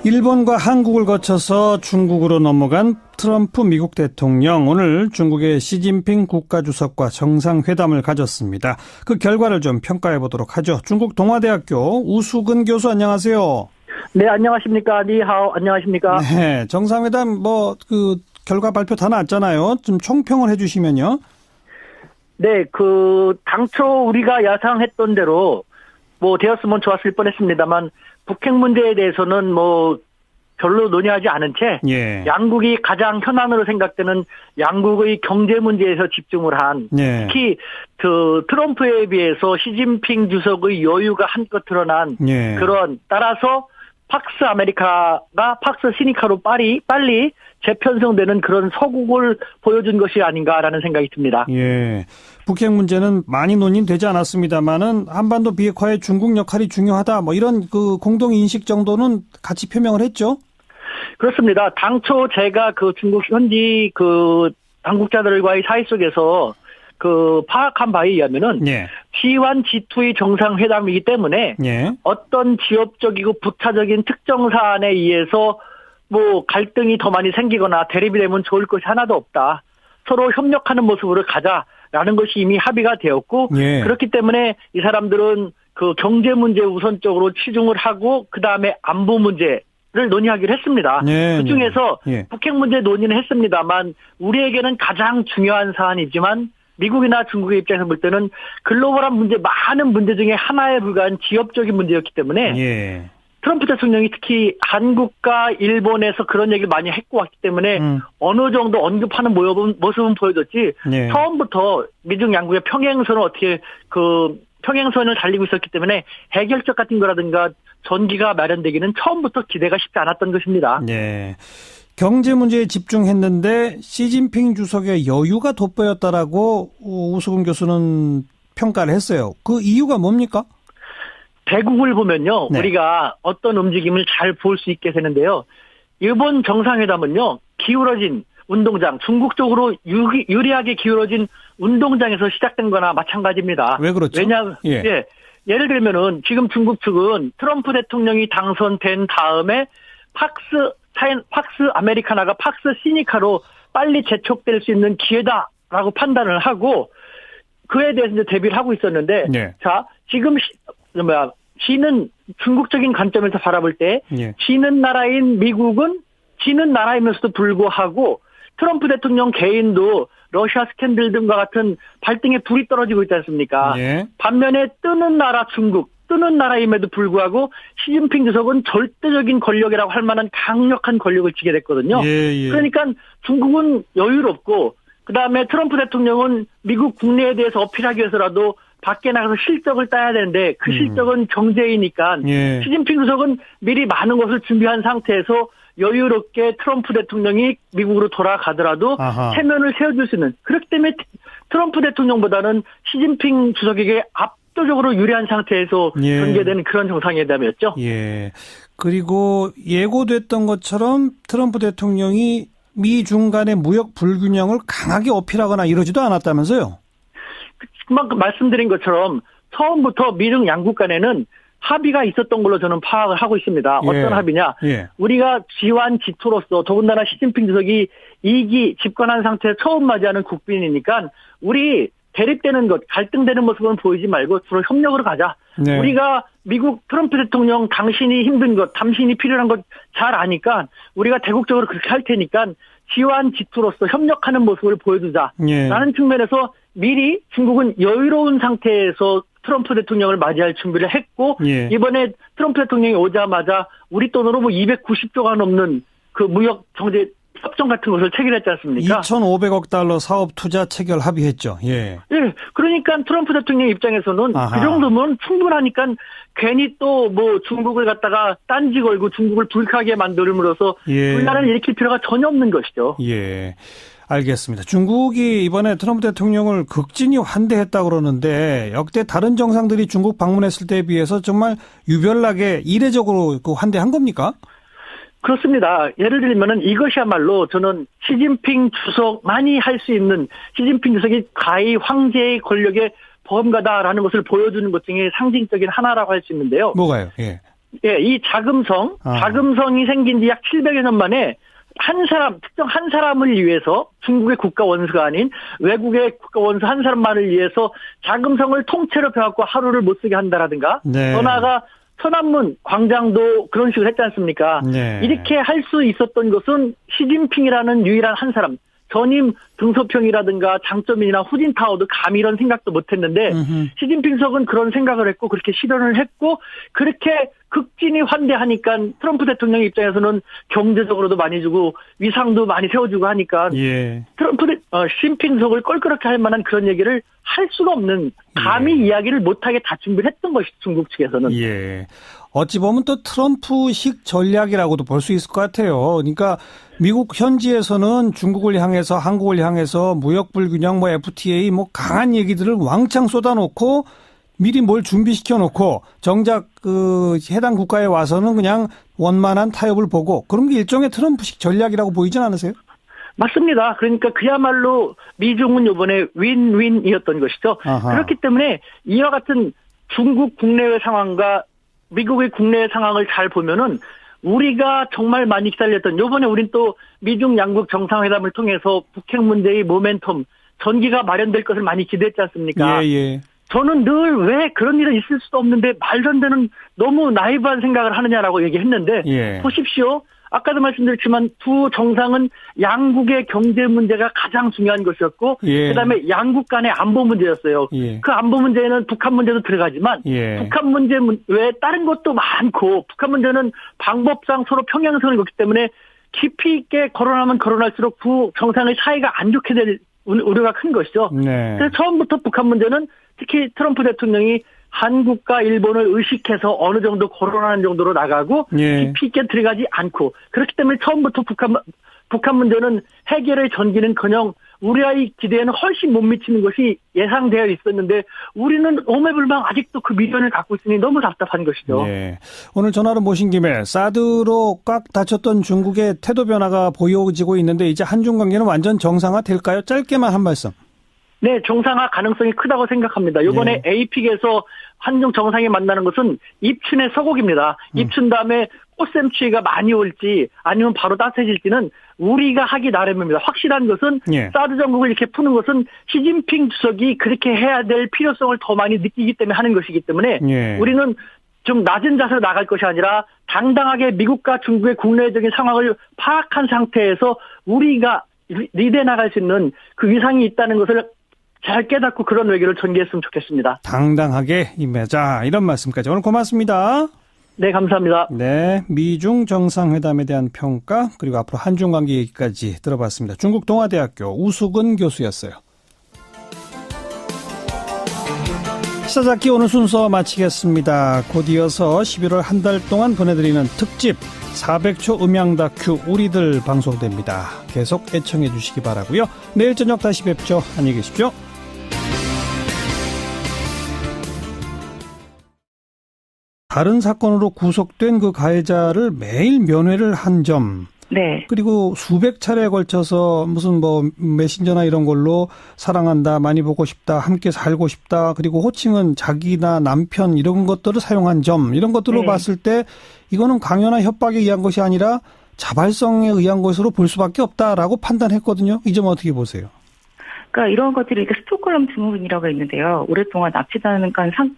Speaker 1: 일본과 한국을 거쳐서 중국으로 넘어간 트럼프 미국 대통령, 오늘 중국의 시진핑 국가주석과 정상회담을 가졌습니다. 그 결과를 좀 평가해 보도록 하죠. 중국 동아대학교 우수근 교수 안녕하세요.
Speaker 13: 네, 안녕하십니까. 니하오, 안녕하십니까.
Speaker 1: 네, 정상회담 결과 발표 다 났잖아요. 좀 총평을 해주시면요.
Speaker 13: 네, 당초 우리가 야상했던 대로 되었으면 좋았을 뻔했습니다만 북핵 문제에 대해서는 별로 논의하지 않은 채 양국이 가장 현안으로 생각되는 양국의 경제 문제에서 집중을 한 특히 트럼프에 비해서 시진핑 주석의 여유가 한껏 드러난 그런 따라서 팍스 아메리카가 팍스 시니카로 빨리 재편성되는 그런 서국을 보여준 것이 아닌가라는 생각이 듭니다.
Speaker 1: 예, 북핵 문제는 많이 논의되지 않았습니다만은 한반도 비핵화에 중국 역할이 중요하다 이런 공동 인식 정도는 같이 표명을 했죠.
Speaker 13: 그렇습니다. 당초 제가 중국 현지 당국자들과의 사이 속에서 파악한 바에 의하면은 G1, G2의 정상회담이기 때문에 어떤 지역적이고 부차적인 특정 사안에 의해서 갈등이 더 많이 생기거나 대립이 되면 좋을 것이 하나도 없다. 서로 협력하는 모습으로 가자라는 것이 이미 합의가 되었고 그렇기 때문에 이 사람들은 경제 문제 우선적으로 치중을 하고 그다음에 안보 문제를 논의하기로 했습니다. 그중에서 북핵 문제 논의는 했습니다만 우리에게는 가장 중요한 사안이지만 미국이나 중국의 입장에서 볼 때는 글로벌한 문제, 많은 문제 중에 하나에 불과한 지역적인 문제였기 때문에 트럼프 대통령이 특히 한국과 일본에서 그런 얘기를 많이 했고 왔기 때문에 어느 정도 언급하는 모습은 보여줬지 처음부터 미중 양국의 평행선을 어떻게 평행선을 달리고 있었기 때문에 해결책 같은 거라든가 전기가 마련되기는 처음부터 기대가 쉽지 않았던 것입니다.
Speaker 1: 경제 문제에 집중했는데 시진핑 주석의 여유가 돋보였다라고 우수근 교수는 평가를 했어요. 그 이유가 뭡니까?
Speaker 13: 대국을 보면요. 우리가 어떤 움직임을 잘 볼 수 있게 되는데요. 이번 정상회담은요. 기울어진 운동장, 중국 쪽으로 유리하게 기울어진 운동장에서 시작된 거나 마찬가지입니다.
Speaker 1: 왜 그렇죠?
Speaker 13: 예를 들면은 지금 중국 측은 트럼프 대통령이 당선된 다음에 팍스 아메리카나가 팍스 시니카로 빨리 재촉될 수 있는 기회다라고 판단을 하고 그에 대해서 이제 대비를 하고 있었는데 자, 지금 지는 중국적인 관점에서 바라볼 때 지는 나라인 미국은 지는 나라이면서도 불구하고 트럼프 대통령 개인도 러시아 스캔들 등과 같은 발등에 불이 떨어지고 있지 않습니까? 반면에 뜨는 나라 중국, 뜨는 나라임에도 불구하고 시진핑 주석은 절대적인 권력이라고 할 만한 강력한 권력을 쥐게 됐거든요. 그러니까 중국은 여유롭고 그다음에 트럼프 대통령은 미국 국내에 대해서 어필하기 위해서라도 밖에 나가서 실적을 따야 되는데 그 실적은 경제이니까
Speaker 1: 예.
Speaker 13: 시진핑 주석은 미리 많은 것을 준비한 상태에서 여유롭게 트럼프 대통령이 미국으로 돌아가더라도
Speaker 1: 아하.
Speaker 13: 체면을 세워줄 수 있는, 그렇기 때문에 트럼프 대통령보다는 시진핑 주석에게 압도적으로 유리한 상태에서
Speaker 1: 예.
Speaker 13: 전개되는 그런 정상회담이었죠.
Speaker 1: 예. 그리고 예고됐던 것처럼 트럼프 대통령이 미중 간의 무역 불균형을 강하게 어필하거나 이러지도 않았다면서요?
Speaker 13: 그만큼 말씀드린 것처럼 처음부터 미중 양국 간에는 합의가 있었던 걸로 저는 파악을 하고 있습니다.
Speaker 1: 예.
Speaker 13: 어떤 합의냐?
Speaker 1: 예.
Speaker 13: 우리가 G1, G2로서 더군다나 시진핑 주석이 2기 집권한 상태에서 처음 맞이하는 국빈이니까 우리 대립되는 것, 갈등되는 모습은 보이지 말고 주로 협력으로 가자.
Speaker 1: 네.
Speaker 13: 우리가 미국 트럼프 대통령 당신이 힘든 것, 당신이 필요한 것 잘 아니까 우리가 대국적으로 그렇게 할 테니까 G1, G2로서 협력하는 모습을 보여주자.
Speaker 1: 예.
Speaker 13: 라는 측면에서 미리 중국은 여유로운 상태에서 트럼프 대통령을 맞이할 준비를 했고
Speaker 1: 예.
Speaker 13: 이번에 트럼프 대통령이 오자마자 우리 돈으로 290조가 넘는 그 무역 경제 협정 같은 것을 체결했지 않습니까?
Speaker 1: 2,500억 달러 사업 투자 체결 합의했죠. 예.
Speaker 13: 예. 그러니까 트럼프 대통령 입장에서는
Speaker 1: 아하.
Speaker 13: 그 정도면 충분하니까 괜히 또 뭐 중국을 갖다가 딴지 걸고 중국을 불쾌하게 만들므로써
Speaker 1: 예.
Speaker 13: 분란을 일으킬 필요가 전혀 없는 것이죠.
Speaker 1: 예. 알겠습니다. 중국이 이번에 트럼프 대통령을 극진히 환대했다고 그러는데 역대 다른 정상들이 중국 방문했을 때에 비해서 정말 유별나게 이례적으로 그 환대한 겁니까?
Speaker 13: 그렇습니다. 예를 들면은 이것이야말로 저는 시진핑 주석만이 할 수 있는, 시진핑 주석이 가히 황제의 권력의 범가다라는 것을 보여주는 것 중에 상징적인 하나라고 할 수 있는데요.
Speaker 1: 뭐가요? 예.
Speaker 13: 예, 이 자금성이 생긴 지 약 700여 년 만에 특정 한 사람을 위해서 중국의 국가 원수가 아닌 외국의 국가 원수 한 사람만을 위해서 자금성을 통째로 펴갖고 하루를 못 쓰게 한다라든가,
Speaker 1: 네.
Speaker 13: 더 나아가 천안문 광장도 그런 식으로 했지 않습니까?
Speaker 1: 네.
Speaker 13: 이렇게 할 수 있었던 것은 시진핑이라는 유일한 한 사람, 전임 등소평이라든가 장점이나 후진타워도 감히 이런 생각도 못했는데 시진핑 주석은 그런 생각을 했고 그렇게 실현을 했고 그렇게 극진히 환대하니까 트럼프 대통령 입장에서는 경제적으로도 많이 주고 위상도 많이 세워주고 하니까
Speaker 1: 예.
Speaker 13: 시진핑 주석을 껄끄럽게 할 만한 그런 얘기를 할 수가 없는, 감히 이야기를 못하게 다 준비를 했던 것이 중국 측에서는.
Speaker 1: 예. 어찌 보면 또 트럼프식 전략이라고도 볼 수 있을 것 같아요. 그러니까 미국 현지에서는 중국을 향해서 한국을 향해서 무역 불균형, FTA 강한 얘기들을 왕창 쏟아놓고 미리 뭘 준비시켜 놓고 정작 그 해당 국가에 와서는 그냥 원만한 타협을 보고 그런 게 일종의 트럼프식 전략이라고 보이진 않으세요?
Speaker 13: 맞습니다. 그러니까 그야말로 미중은 이번에 윈윈이었던 것이죠.
Speaker 1: 아하.
Speaker 13: 그렇기 때문에 이와 같은 중국 국내외 상황과 미국의 국내외 상황을 잘 보면은 우리가 정말 많이 기다렸던, 요번에 우린 또 미중 양국 정상회담을 통해서 북핵 문제의 모멘텀, 전기가 마련될 것을 많이 기대했지 않습니까?
Speaker 1: 예.
Speaker 13: 저는 늘 왜 그런 일은 있을 수도 없는데 말도 안 되는 너무 나이브한 생각을 하느냐라고 얘기했는데,
Speaker 1: 예.
Speaker 13: 보십시오. 아까도 말씀드렸지만 두 정상은 양국의 경제 문제가 가장 중요한 것이었고,
Speaker 1: 예.
Speaker 13: 그다음에 양국 간의 안보 문제였어요.
Speaker 1: 예.
Speaker 13: 그 안보 문제에는 북한 문제도 들어가지만
Speaker 1: 예.
Speaker 13: 북한 문제 외에 다른 것도 많고, 북한 문제는 방법상 서로 평행선을 걷기 때문에 깊이 있게 거론하면 거론할수록 두 정상의 사이가 안 좋게 될 우려가 큰 것이죠.
Speaker 1: 네.
Speaker 13: 그래서 처음부터 북한 문제는 특히 트럼프 대통령이 한국과 일본을 의식해서 어느 정도 거론하는 정도로 나가고
Speaker 1: 예.
Speaker 13: 깊이 있게 들어가지 않고, 그렇기 때문에 처음부터 북한 문제는 해결의 전기는커녕 우리의 기대에는 훨씬 못 미치는 것이 예상되어 있었는데 우리는 오매불망 아직도 그 미련을 갖고 있으니 너무 답답한 것이죠.
Speaker 1: 네. 오늘 전화로 모신 김에 사드로 꽉 닫혔던 중국의 태도 변화가 보여지고 있는데 이제 한중 관계는 완전 정상화 될까요? 짧게만 한 말씀.
Speaker 13: 네, 정상화 가능성이 크다고 생각합니다. 이번에 에이픽에서 한중 정상이 만나는 것은 입춘의 서곡입니다. 입춘 다음에 꽃샘추위가 많이 올지 아니면 바로 따뜻해질지는 우리가 하기 나름입니다. 확실한 것은 사드 정국을 이렇게 푸는 것은 시진핑 주석이 그렇게 해야 될 필요성을 더 많이 느끼기 때문에 하는 것이기 때문에 우리는 좀 낮은 자세로 나갈 것이 아니라 당당하게 미국과 중국의 국내적인 상황을 파악한 상태에서 우리가 리드해 나갈 수 있는 그 위상이 있다는 것을 잘 깨닫고 그런 외교를 전개했으면 좋겠습니다.
Speaker 1: 당당하게 임하자, 이런 말씀까지 오늘 고맙습니다.
Speaker 13: 네, 감사합니다.
Speaker 1: 네, 미중 정상회담에 대한 평가 그리고 앞으로 한중 관계 얘기까지 들어봤습니다. 중국 동아대학교 우수근 교수였어요. 시사잡기 오늘 순서 마치겠습니다. 곧 이어서 11월 한 달 동안 보내드리는 특집 400초 음향 다큐 우리들 방송됩니다. 계속 애청해 주시기 바라고요. 내일 저녁 다시 뵙죠. 안녕히 계십시오. 다른 사건으로 구속된 그 가해자를 매일 면회를 한 점.
Speaker 3: 네.
Speaker 1: 그리고 수백 차례에 걸쳐서 무슨 뭐 메신저나 이런 걸로 사랑한다, 많이 보고 싶다, 함께 살고 싶다, 그리고 호칭은 자기나 남편 이런 것들을 사용한 점, 이런 것들로 봤을 때 이거는 강요나 협박에 의한 것이 아니라 자발성에 의한 것으로 볼 수밖에 없다라고 판단했거든요. 이 점 어떻게 보세요?
Speaker 3: 그러니까 이런 것들이 스톡홀름 증후군이라고 있는데요. 오랫동안 납치당한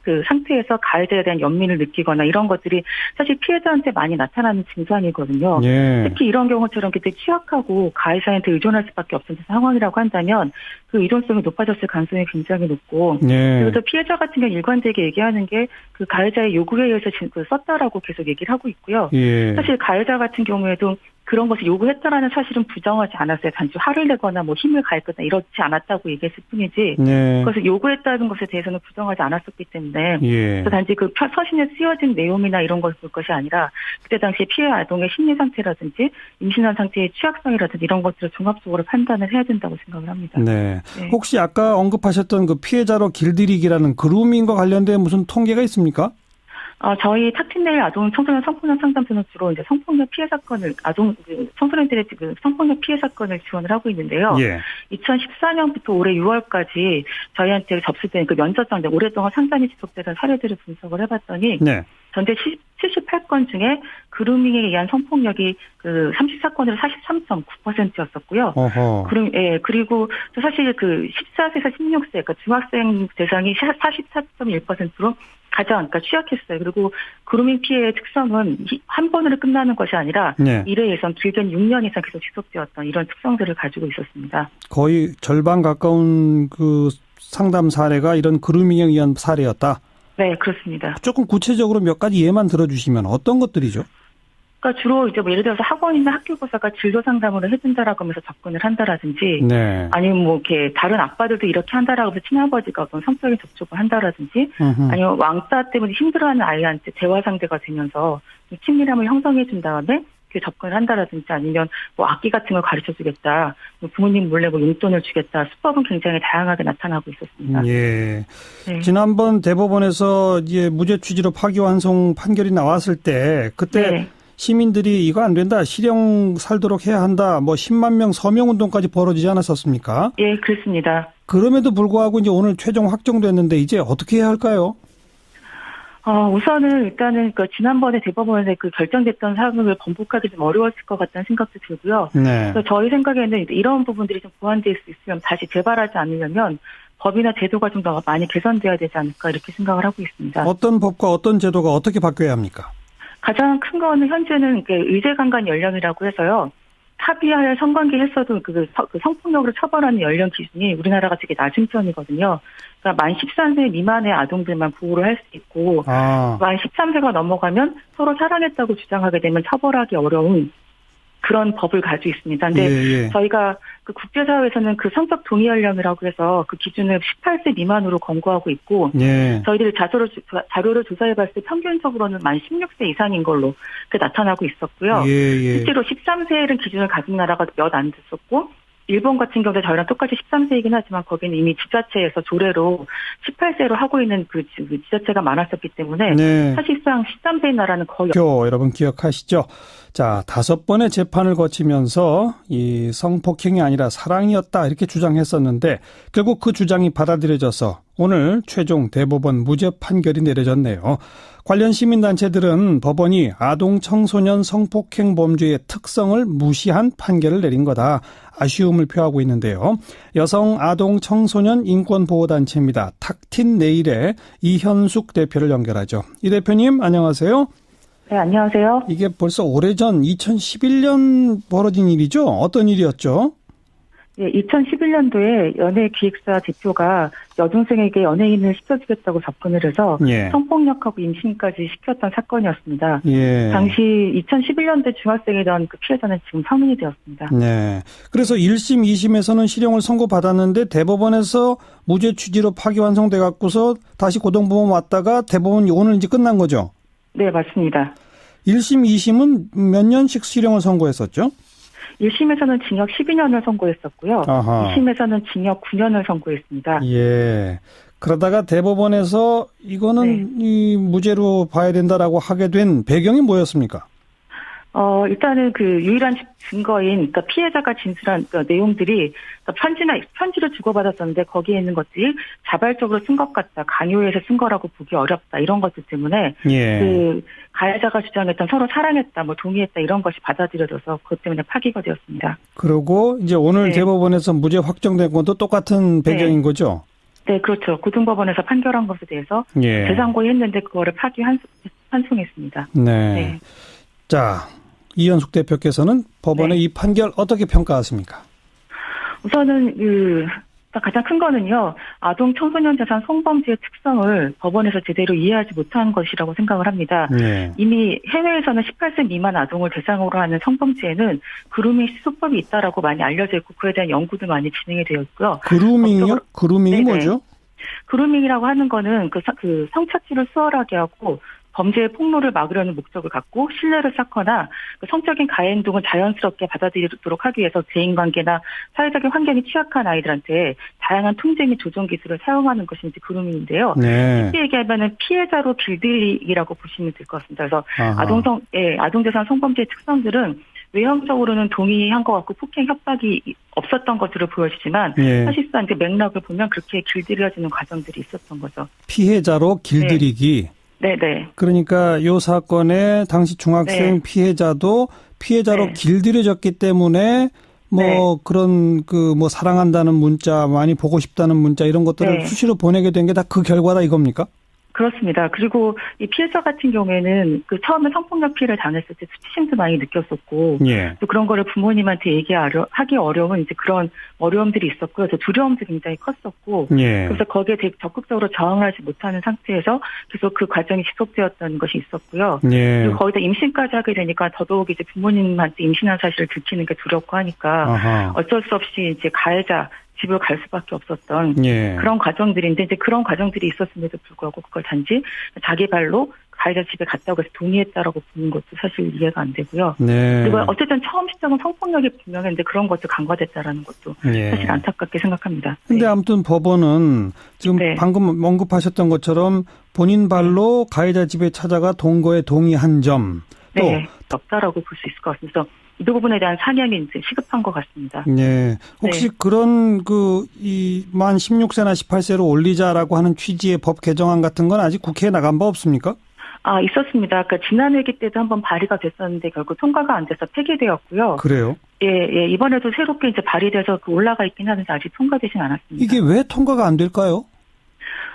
Speaker 3: 그 상태에서 가해자에 대한 연민을 느끼거나 이런 것들이 사실 피해자한테 많이 나타나는 증상이거든요.
Speaker 1: 예.
Speaker 3: 특히 이런 경우처럼 그때 취약하고 가해자한테 의존할 수밖에 없는 상황이라고 한다면 그 의존성이 높아졌을 가능성이 굉장히 높고
Speaker 1: 예.
Speaker 3: 그래서 피해자 같은 경우 일관되게 얘기하는 게 그 가해자의 요구에 의해서 썼다라고 계속 얘기를 하고 있고요.
Speaker 1: 예.
Speaker 3: 사실 가해자 같은 경우에도 그런 것을 요구했다라는 사실은 부정하지 않았어요. 단지 화를 내거나 뭐 힘을 가했거나 이렇지 않았다고 얘기했을 뿐이지.
Speaker 1: 네.
Speaker 3: 그것을 요구했다는 것에 대해서는 부정하지 않았었기 때문에.
Speaker 1: 예.
Speaker 3: 단지 그 서신에 쓰여진 내용이나 이런 것을 볼 것이 아니라 그때 당시 피해 아동의 심리 상태라든지 임신한 상태의 취약성이라든지 이런 것들을 종합적으로 판단을 해야 된다고 생각을 합니다.
Speaker 1: 네.
Speaker 3: 네.
Speaker 1: 혹시 아까 언급하셨던 그 피해자로 길들이기라는 그루밍과 관련된 무슨 통계가 있습니까?
Speaker 3: 저희 탁틴네일 아동 청소년 성폭력 상담소는 주로 이제 성폭력 피해 사건을 청소년들의 지금 성폭력 피해 사건을 지원을 하고 있는데요.
Speaker 1: 예.
Speaker 3: 2014년부터 올해 6월까지 저희한테 접수된 그 면접장 오랫동안 상담이 지속되던 사례들을 분석을 해봤더니 네. 전체 78건 중에 그루밍에 의한 성폭력이 그 34건으로 43.9%였었고요. 그리고 사실 그 14세에서 16세, 그러니까 중학생 대상이 44.1%로 가장 그러니까 취약했어요. 그리고 그루밍 피해의 특성은 한 번으로 끝나는 것이 아니라 네. 1회에선 길게는 6년 이상 계속 지속되었던 이런 특성들을 가지고 있었습니다. 거의 절반 가까운 그 상담 사례가 이런 그루밍에 의한 사례였다. 네, 그렇습니다. 조금 구체적으로 몇 가지 예만 들어주시면 어떤 것들이죠? 그러니까 주로 이제 뭐 예를 들어서 학원이나 학교교사가 진로 상담을 해준다라고 하면서 접근을 한다라든지, 네. 아니면 뭐 이렇게 다른 아빠들도 이렇게 한다라고 해서 친아버지가 어떤 성적인 접촉을 한다라든지, 아니면 왕따 때문에 힘들어하는 아이한테 대화 상대가 되면서 친밀함을 형성해준 다음에 접근을 한다라든지 아니면 뭐 악기 같은 걸 가르쳐 주겠다, 부모님 몰래 뭐 용돈을 주겠다, 수법은 굉장히 다양하게 나타나고 있었습니다. 예. 네. 지난번 대법원에서 이제 무죄 취지로 파기환송 판결이 나왔을 때 그때 네. 시민들이 이거 안 된다, 실형 살도록 해야 한다, 뭐 10만 명 서명 운동까지 벌어지지 않았었습니까? 예, 그렇습니다. 그럼에도 불구하고 이제 오늘 최종 확정됐는데 이제 어떻게 해야 할까요? 우선은 일단은 그 지난번에 대법원에서 그 결정됐던 사항을 번복하기 좀 어려웠을 것 같다는 생각도 들고요. 네. 그래서 저희 생각에는 이런 부분들이 좀 보완될 수 있으면 다시 재발하지 않으려면 법이나 제도가 좀 더 많이 개선돼야 되지 않을까 이렇게 생각을 하고 있습니다. 어떤 법과 어떤 제도가 어떻게 바뀌어야 합니까? 가장 큰 거는 현재는 의제강간 연령이라고 해서요. 합의하에 성관계 했어도 그 성폭력으로 처벌하는 연령 기준이 우리나라가 되게 낮은 편이거든요. 그러니까 만 13세 미만의 아동들만 보호를 할 수 있고 만 13세가 넘어가면 서로 사랑했다고 주장하게 되면 처벌하기 어려운 그런 법을 가지고 있습니다. 근데 저희가 그 국제사회에서는 그 성적 동의 연령이라고 해서 그 기준을 18세 미만으로 권고하고 있고 저희들이 자료를 조사해봤을 때 평균적으로는 만 16세 이상인 걸로 나타나고 있었고요. 실제로 13세를 기준을 가진 나라가 몇 안 됐었고 일본 같은 경우도 저희랑 똑같이 13세이긴 하지만 거기는 이미 지자체에서 조례로 18세로 하고 있는 그 지자체가 많았었기 때문에 사실상 13세인 나라는 거의 여러분 기억하시죠? 자, 5번의 재판을 거치면서 이 성폭행이 아니라 사랑이었다 이렇게 주장했었는데 결국 그 주장이 받아들여져서 오늘 최종 대법원 무죄 판결이 내려졌네요. 관련 시민단체들은 법원이 아동 청소년 성폭행 범죄의 특성을 무시한 판결을 내린 거다. 아쉬움을 표하고 있는데요. 여성 아동 청소년 인권보호단체입니다. 탁틴네일의 이현숙 대표를 연결하죠. 이 대표님 안녕하세요. 네, 안녕하세요. 이게 벌써 오래전 2011년 벌어진 일이죠? 어떤 일이었죠? 예, 2011년도에 연예기획사 대표가 여중생에게 연예인을 시켜주겠다고 접근을 해서 예. 성폭력하고 임신까지 시켰던 사건이었습니다. 예. 당시 2011년도에 중학생이던 그 피해자는 지금 성인이 되었습니다.
Speaker 1: 네. 그래서 1심, 2심에서는 실형을 선고받았는데 대법원에서 무죄 취지로 파기환송돼 갖고서 다시 고등법원 왔다가 대법원이 오늘 이제 끝난 거죠?
Speaker 3: 네, 맞습니다.
Speaker 1: 1심, 2심은 몇 년씩 실형을 선고했었죠?
Speaker 3: 1심에서는 징역 12년을 선고했었고요. 아하. 2심에서는 징역 9년을 선고했습니다.
Speaker 1: 예. 그러다가 대법원에서 이거는 네. 이 무죄로 봐야 된다라고 하게 된 배경이 뭐였습니까?
Speaker 3: 일단은 그 유일한 증거인, 그러니까 피해자가 진술한 그러니까 내용들이 편지를 주고받았었는데 거기에 있는 것들이 자발적으로 쓴 것 같다, 강요해서 쓴 거라고 보기 어렵다 이런 것들 때문에 예. 그 가해자가 주장했던 서로 사랑했다, 뭐 동의했다 이런 것이 받아들여져서 그것 때문에 파기가 되었습니다. 그리고 이제 오늘 네. 대법원에서 무죄 확정된 것도 똑같은 배경인 네. 거죠? 네, 그렇죠. 고등법원에서 판결한 것에 대해서 예. 재상고했는데 그거를 파기 환송했습니다. 네. 네.
Speaker 1: 자. 이현숙 대표께서는 법원의 네. 이 판결 어떻게 평가하십니까?
Speaker 3: 우선은 가장 큰 거는요. 아동 청소년 재산 성범죄의 특성을 법원에서 제대로 이해하지 못한 것이라고 생각을 합니다. 네. 이미 해외에서는 18세 미만 아동을 대상으로 하는 성범죄에는 그루밍 시소법이 있다라고 많이 알려져 있고 그에 대한 연구도 많이 진행이 되어 있고요.
Speaker 1: 그루밍이요? 그루밍이 네네. 뭐죠?
Speaker 3: 그루밍이라고 하는 거는 그 성착취를 수월하게 하고 범죄의 폭로를 막으려는 목적을 갖고 신뢰를 쌓거나 성적인 가해 행동을 자연스럽게 받아들이도록 하기 위해서 대인관계나 사회적인 환경이 취약한 아이들한테 다양한 통제 및 조정 기술을 사용하는 것이 이제 그루밍인데요. 네. 쉽게 얘기하면은 피해자로 길들이기라고 보시면 될 것 같습니다. 그래서 아동재산 성범죄의 특성들은 외형적으로는 동의한 것 같고 폭행 협박이 없었던 것으로 보여지지만 예. 사실상 이제 맥락을 보면 그렇게 길들여지는 과정들이 있었던 거죠.
Speaker 1: 피해자로 길들이기.
Speaker 3: 네네.
Speaker 1: 그러니까 이 사건의 당시 중학생 네. 피해자도 피해자로 네. 길들여졌기 때문에 뭐 네. 그런 뭐 사랑한다는 문자, 많이 보고 싶다는 문자 이런 것들을 네. 수시로 보내게 된 게 다 그 결과다 이겁니까?
Speaker 3: 그렇습니다. 그리고 이 피해자 같은 경우에는 그 처음에 성폭력 피해를 당했을 때 수치심도 많이 느꼈었고 예. 또 그런 거를 부모님한테 하기 어려운 이제 그런 어려움들이 있었고요. 또 두려움도 굉장히 컸었고 예. 그래서 거기에 되게 적극적으로 저항하지 못하는 상태에서 계속 그 과정이 지속되었던 것이 있었고요. 예. 그리고 거기다 임신까지 하게 되니까 더더욱 이제 부모님한테 임신한 사실을 들키는 게 두렵고 하니까 아하. 어쩔 수 없이 이제 가해자 집을 갈 수밖에 없었던 예. 그런 과정들인데 이제 그런 과정들이 있었음에도 불구하고 그걸 단지 자기 발로 가해자 집에 갔다고 해서 동의했다라고 보는 것도 사실 이해가 안 되고요. 네. 그리고 어쨌든 처음 시작은 성폭력이 분명했는데 그런 것도 간과됐다라는 것도 예. 사실 안타깝게 생각합니다.
Speaker 1: 그런데 네. 아무튼 법원은 지금 네. 방금 언급하셨던 것처럼 본인 발로 가해자 집에 찾아가 동거에 동의한 점 또
Speaker 3: 네. 없다라고 볼 수 있을 것 같습니다. 이 부분에 대한 상향이 이제 시급한 것 같습니다.
Speaker 1: 네. 혹시 네. 그런 만 16세나 18세로 올리자라고 하는 취지의 법 개정안 같은 건 아직 국회에 나간 바 없습니까?
Speaker 3: 있었습니다. 그러니까 지난 회기 때도 한번 발의가 됐었는데 결국 통과가 안 돼서 폐기되었고요.
Speaker 1: 그래요?
Speaker 3: 예. 이번에도 새롭게 이제 발의돼서 올라가 있긴 하는데 아직 통과되진 않았습니다.
Speaker 1: 이게 왜 통과가 안 될까요?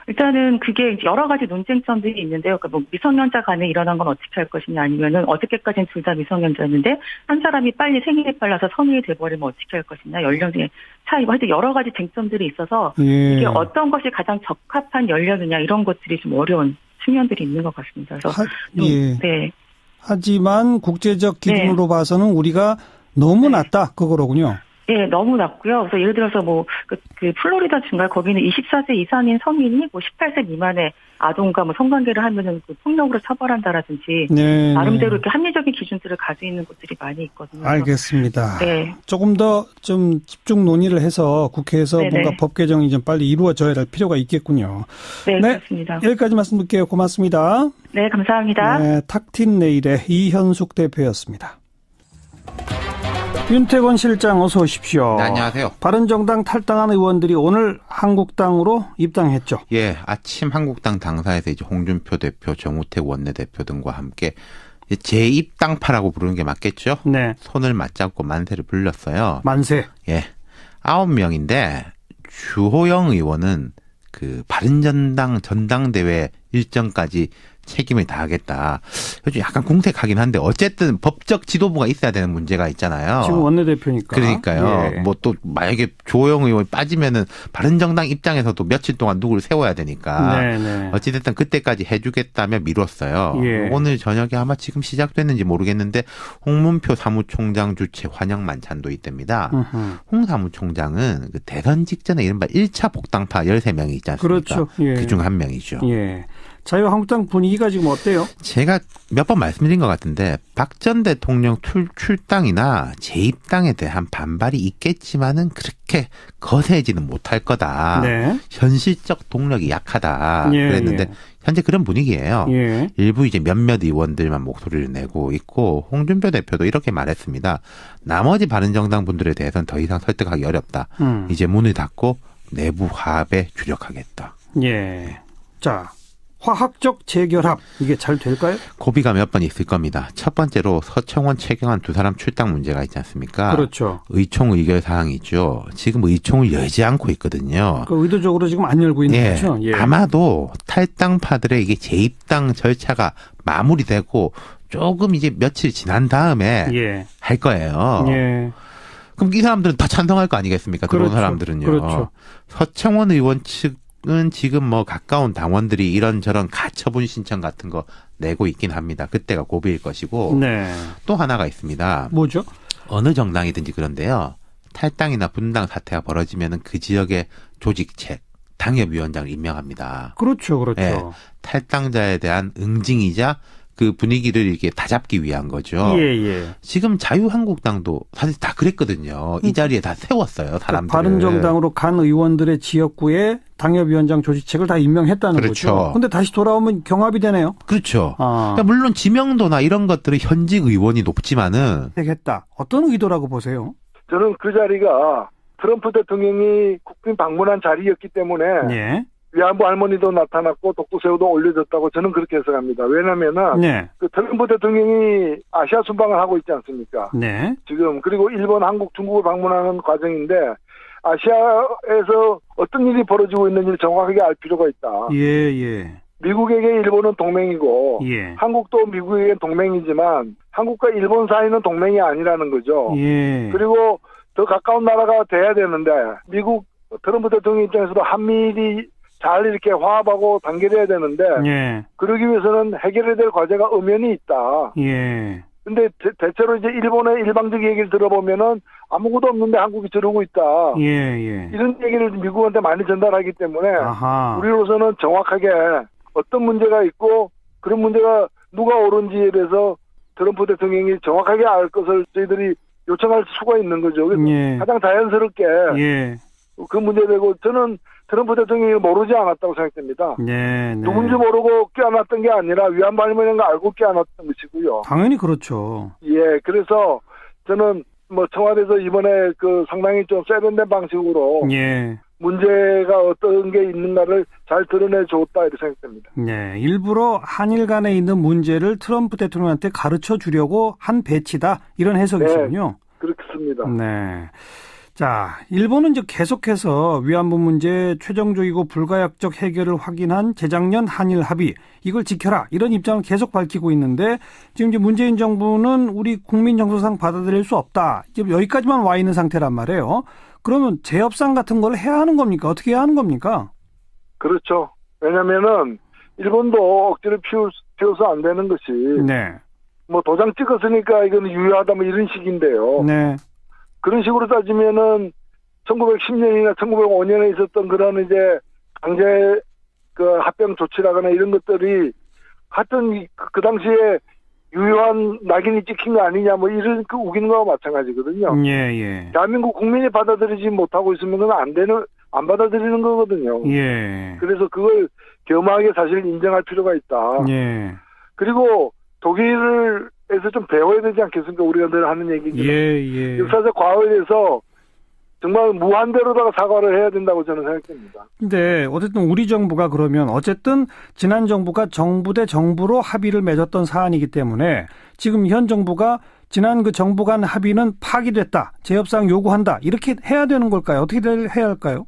Speaker 3: 일단은 그게 이제 여러 가지 논쟁점들이 있는데요. 그러니까 뭐 미성년자 간에 일어난 건 어떻게 할 것이냐 아니면은 어저께까지는 둘 다 미성년자였는데 한 사람이 빨리 생일이 빨라서 성인이 돼버리면 어떻게 할 것이냐 연령의 차이, 하여튼 여러 가지 쟁점들이 있어서 예. 이게 어떤 것이 가장 적합한 연령이냐 이런 것들이 좀 어려운 측면들이 있는 것 같습니다. 그래서
Speaker 1: 예. 네. 하지만 국제적 기준으로 네. 봐서는 우리가 너무 낮다 그거로군요.
Speaker 3: 네, 너무 낮고요. 그래서 예를 들어서 그 플로리다 주인가 거기는 24세 이상인 성인이 18세 미만의 아동과 성관계를 하면은 그 폭력으로 처벌한다라든지 네, 나름대로 이렇게 합리적인 기준들을 가지고 있는 곳들이 많이 있거든요.
Speaker 1: 알겠습니다. 네. 조금 더 좀 집중 논의를 해서 국회에서 네네. 뭔가 법 개정이 좀 빨리 이루어져야 할 필요가 있겠군요.
Speaker 3: 네, 그렇습니다.
Speaker 1: 여기까지 말씀드릴게요. 고맙습니다.
Speaker 3: 네, 감사합니다.
Speaker 1: 네, 탁틴 네일의 이현숙 대표였습니다. 윤태권 실장 어서 오십시오.
Speaker 4: 네, 안녕하세요.
Speaker 1: 바른정당 탈당한 의원들이 오늘 한국당으로 입당했죠.
Speaker 4: 예, 아침 한국당 당사에서 이제 홍준표 대표, 정우택 원내대표 등과 함께 재입당파라고 부르는 게 맞겠죠? 네. 손을 맞잡고 만세를 불렀어요.
Speaker 1: 만세.
Speaker 4: 예. 9명인데 주호영 의원은 그 바른정당 전당대회 일정까지 책임을 다하겠다. 요즘 약간 궁색하긴 한데 어쨌든 법적 지도부가 있어야 되는 문제가 있잖아요.
Speaker 1: 지금 원내대표니까.
Speaker 4: 그러니까요.
Speaker 1: 예.
Speaker 4: 뭐 또 만약에 조호영 의원이 빠지면은 바른정당 입장에서도 며칠 동안 누구를 세워야 되니까.
Speaker 1: 네네.
Speaker 4: 어찌됐든 그때까지 해주겠다며 미뤘어요.
Speaker 1: 예.
Speaker 4: 오늘 저녁에 아마 지금 시작됐는지 모르겠는데 홍문표 사무총장 주최 환영 만찬도 있답니다. 홍 사무총장은 그 대선 직전에 이른바 1차 복당파 13명이 있지 않습니까?
Speaker 1: 그렇죠. 예.
Speaker 4: 그중 한 명이죠.
Speaker 1: 예. 자유한국당 분위기가 지금 어때요?
Speaker 4: 제가 몇 번 말씀드린 것 같은데 박 전 대통령 출당이나 재입당에 대한 반발이 있겠지만은 그렇게 거세지는 못할 거다.
Speaker 1: 네.
Speaker 4: 현실적 동력이 약하다.
Speaker 1: 예,
Speaker 4: 그랬는데
Speaker 1: 예.
Speaker 4: 현재 그런 분위기예요.
Speaker 1: 예.
Speaker 4: 일부 이제 몇몇 의원들만 목소리를 내고 있고 홍준표 대표도 이렇게 말했습니다. 나머지 바른정당 분들에 대해서는 더 이상 설득하기 어렵다. 이제 문을 닫고 내부 화합에 주력하겠다.
Speaker 1: 예. 자. 화학적 재결합 이게 잘 될까요?
Speaker 4: 고비가 몇 번 있을 겁니다. 첫 번째로 서청원, 최경환 두 사람 출당 문제가 있지 않습니까?
Speaker 1: 그렇죠.
Speaker 4: 의총 의결 사항이죠. 지금 의총을 열지 않고 있거든요.
Speaker 1: 그 의도적으로 지금 안 열고 있는 거죠.
Speaker 4: 예. 아마도 탈당파들의 이게 재입당 절차가 마무리되고 조금 이제 며칠 지난 다음에 할 거예요.
Speaker 1: 예.
Speaker 4: 그럼 이 사람들은 다 찬성할 거 아니겠습니까? 들어온
Speaker 1: 그렇죠.
Speaker 4: 사람들은요.
Speaker 1: 그렇죠.
Speaker 4: 서청원 의원 측은 지금 뭐 가까운 당원들이 이런저런 가처분 신청 같은 거 내고 있긴 합니다. 그때가 고비일 것이고.
Speaker 1: 네.
Speaker 4: 또 하나가 있습니다.
Speaker 1: 뭐죠?
Speaker 4: 어느 정당이든지 그런데요. 탈당이나 분당 사태가 벌어지면은 그 지역의 조직책, 당협위원장을 임명합니다.
Speaker 1: 그렇죠. 그렇죠.
Speaker 4: 네. 탈당자에 대한 응징이자 그 분위기를 이렇게 다잡기 위한 거죠.
Speaker 1: 예.
Speaker 4: 지금 자유한국당도 사실 다 그랬거든요. 이 자리에 다 세웠어요, 사람들을.
Speaker 1: 바른정당으로 간 의원들의 지역구에 당협위원장 조직책을 다 임명했다는
Speaker 4: 그렇죠.
Speaker 1: 거죠. 근데 다시 돌아오면 경합이 되네요.
Speaker 4: 그렇죠. 그러니까 물론 지명도나 이런 것들은 현직 의원이 높지만은.
Speaker 1: 되겠다. 어떤 의도라고 보세요?
Speaker 2: 저는 그 자리가 트럼프 대통령이 국빈 방문한 자리였기 때문에 위안부 할머니도 나타났고 독도새우도 올려졌다고 저는 그렇게 해석합니다. 왜냐면은 그 트럼프 대통령이 아시아 순방을 하고 있지 않습니까? 지금 그리고 일본, 한국, 중국을 방문하는 과정인데 아시아에서 어떤 일이 벌어지고 있는지를 정확하게 알 필요가 있다. 미국에게 일본은 동맹이고 한국도 미국에게 동맹이지만 한국과 일본 사이는 동맹이 아니라는 거죠. 그리고 더 가까운 나라가 돼야 되는데 미국 트럼프 대통령 입장에서도 한미일이 잘 이렇게 화합하고 단결해야 되는데 그러기 위해서는 해결해야 될 과제가 엄연히 있다. 근데 대체로 이제 일본의 일방적 얘기를 들어보면은 아무것도 없는데 한국이 저러고 있다. 이런 얘기를 미국한테 많이 전달하기 때문에 우리로서는 정확하게 어떤 문제가 있고 그런 문제가 누가 옳은지에 대해서 트럼프 대통령이 정확하게 알 것을 저희들이 요청할 수가 있는 거죠. 그래서 가장 자연스럽게 그 문제에 대고 저는 트럼프 대통령이 모르지 않았다고 생각됩니다. 누군지 모르고 껴안았던 게 아니라 위안부 할머니인 거 알고 껴안았던 것이고요.
Speaker 1: 당연히 그렇죠.
Speaker 2: 그래서 저는 뭐 청와대에서 이번에 그 상당히 좀 세련된 방식으로 문제가 어떤 게 있는가를 잘 드러내 줬다 이렇게 생각됩니다.
Speaker 1: 일부러 한일 간에 있는 문제를 트럼프 대통령한테 가르쳐 주려고 한 배치다 이런 해석이시군요.
Speaker 2: 그렇습니다.
Speaker 1: 자, 일본은 이제 계속해서 위안부 문제 최종적이고 불가역적 해결을 확인한 재작년 한일 합의 이걸 지켜라 이런 입장을 계속 밝히고 있는데 지금 이제 문재인 정부는 우리 국민 정서상 받아들일 수 없다. 지금 여기까지만 와 있는 상태란 말이에요. 그러면 재협상 같은 걸 해야 하는 겁니까? 어떻게 해야 하는 겁니까?
Speaker 2: 그렇죠. 왜냐면은 일본도 억지로 피워서 안 되는 것이 뭐 도장 찍었으니까 이거는 유효하다 뭐 이런 식인데요. 그런 식으로 따지면은 1910년이나 1905년에 있었던 그런 이제 강제 그 합병 조치라거나 이런 것들이 하여튼 그 당시에 유효한 낙인이 찍힌 거 아니냐 뭐 이런 그 우기는 거와 마찬가지거든요. 대한민국 국민이 받아들이지 못하고 있으면 안 받아들이는 거거든요. 그래서 그걸 겸허하게 사실 인정할 필요가 있다. 그리고 독일에서 좀 배워야 되지 않겠습니까? 우리가 늘 하는 얘기죠. 역사적 과거에 대해서 정말 무한대로다가 사과를 해야 된다고 저는 생각합니다.
Speaker 1: 근데 어쨌든 우리 정부가 그러면 어쨌든 지난 정부가 정부 대 정부로 합의를 맺었던 사안이기 때문에 지금 현 정부가 지난 그 정부 간 합의는 파기됐다. 재협상 요구한다. 이렇게 해야 되는 걸까요? 어떻게 해야 할까요?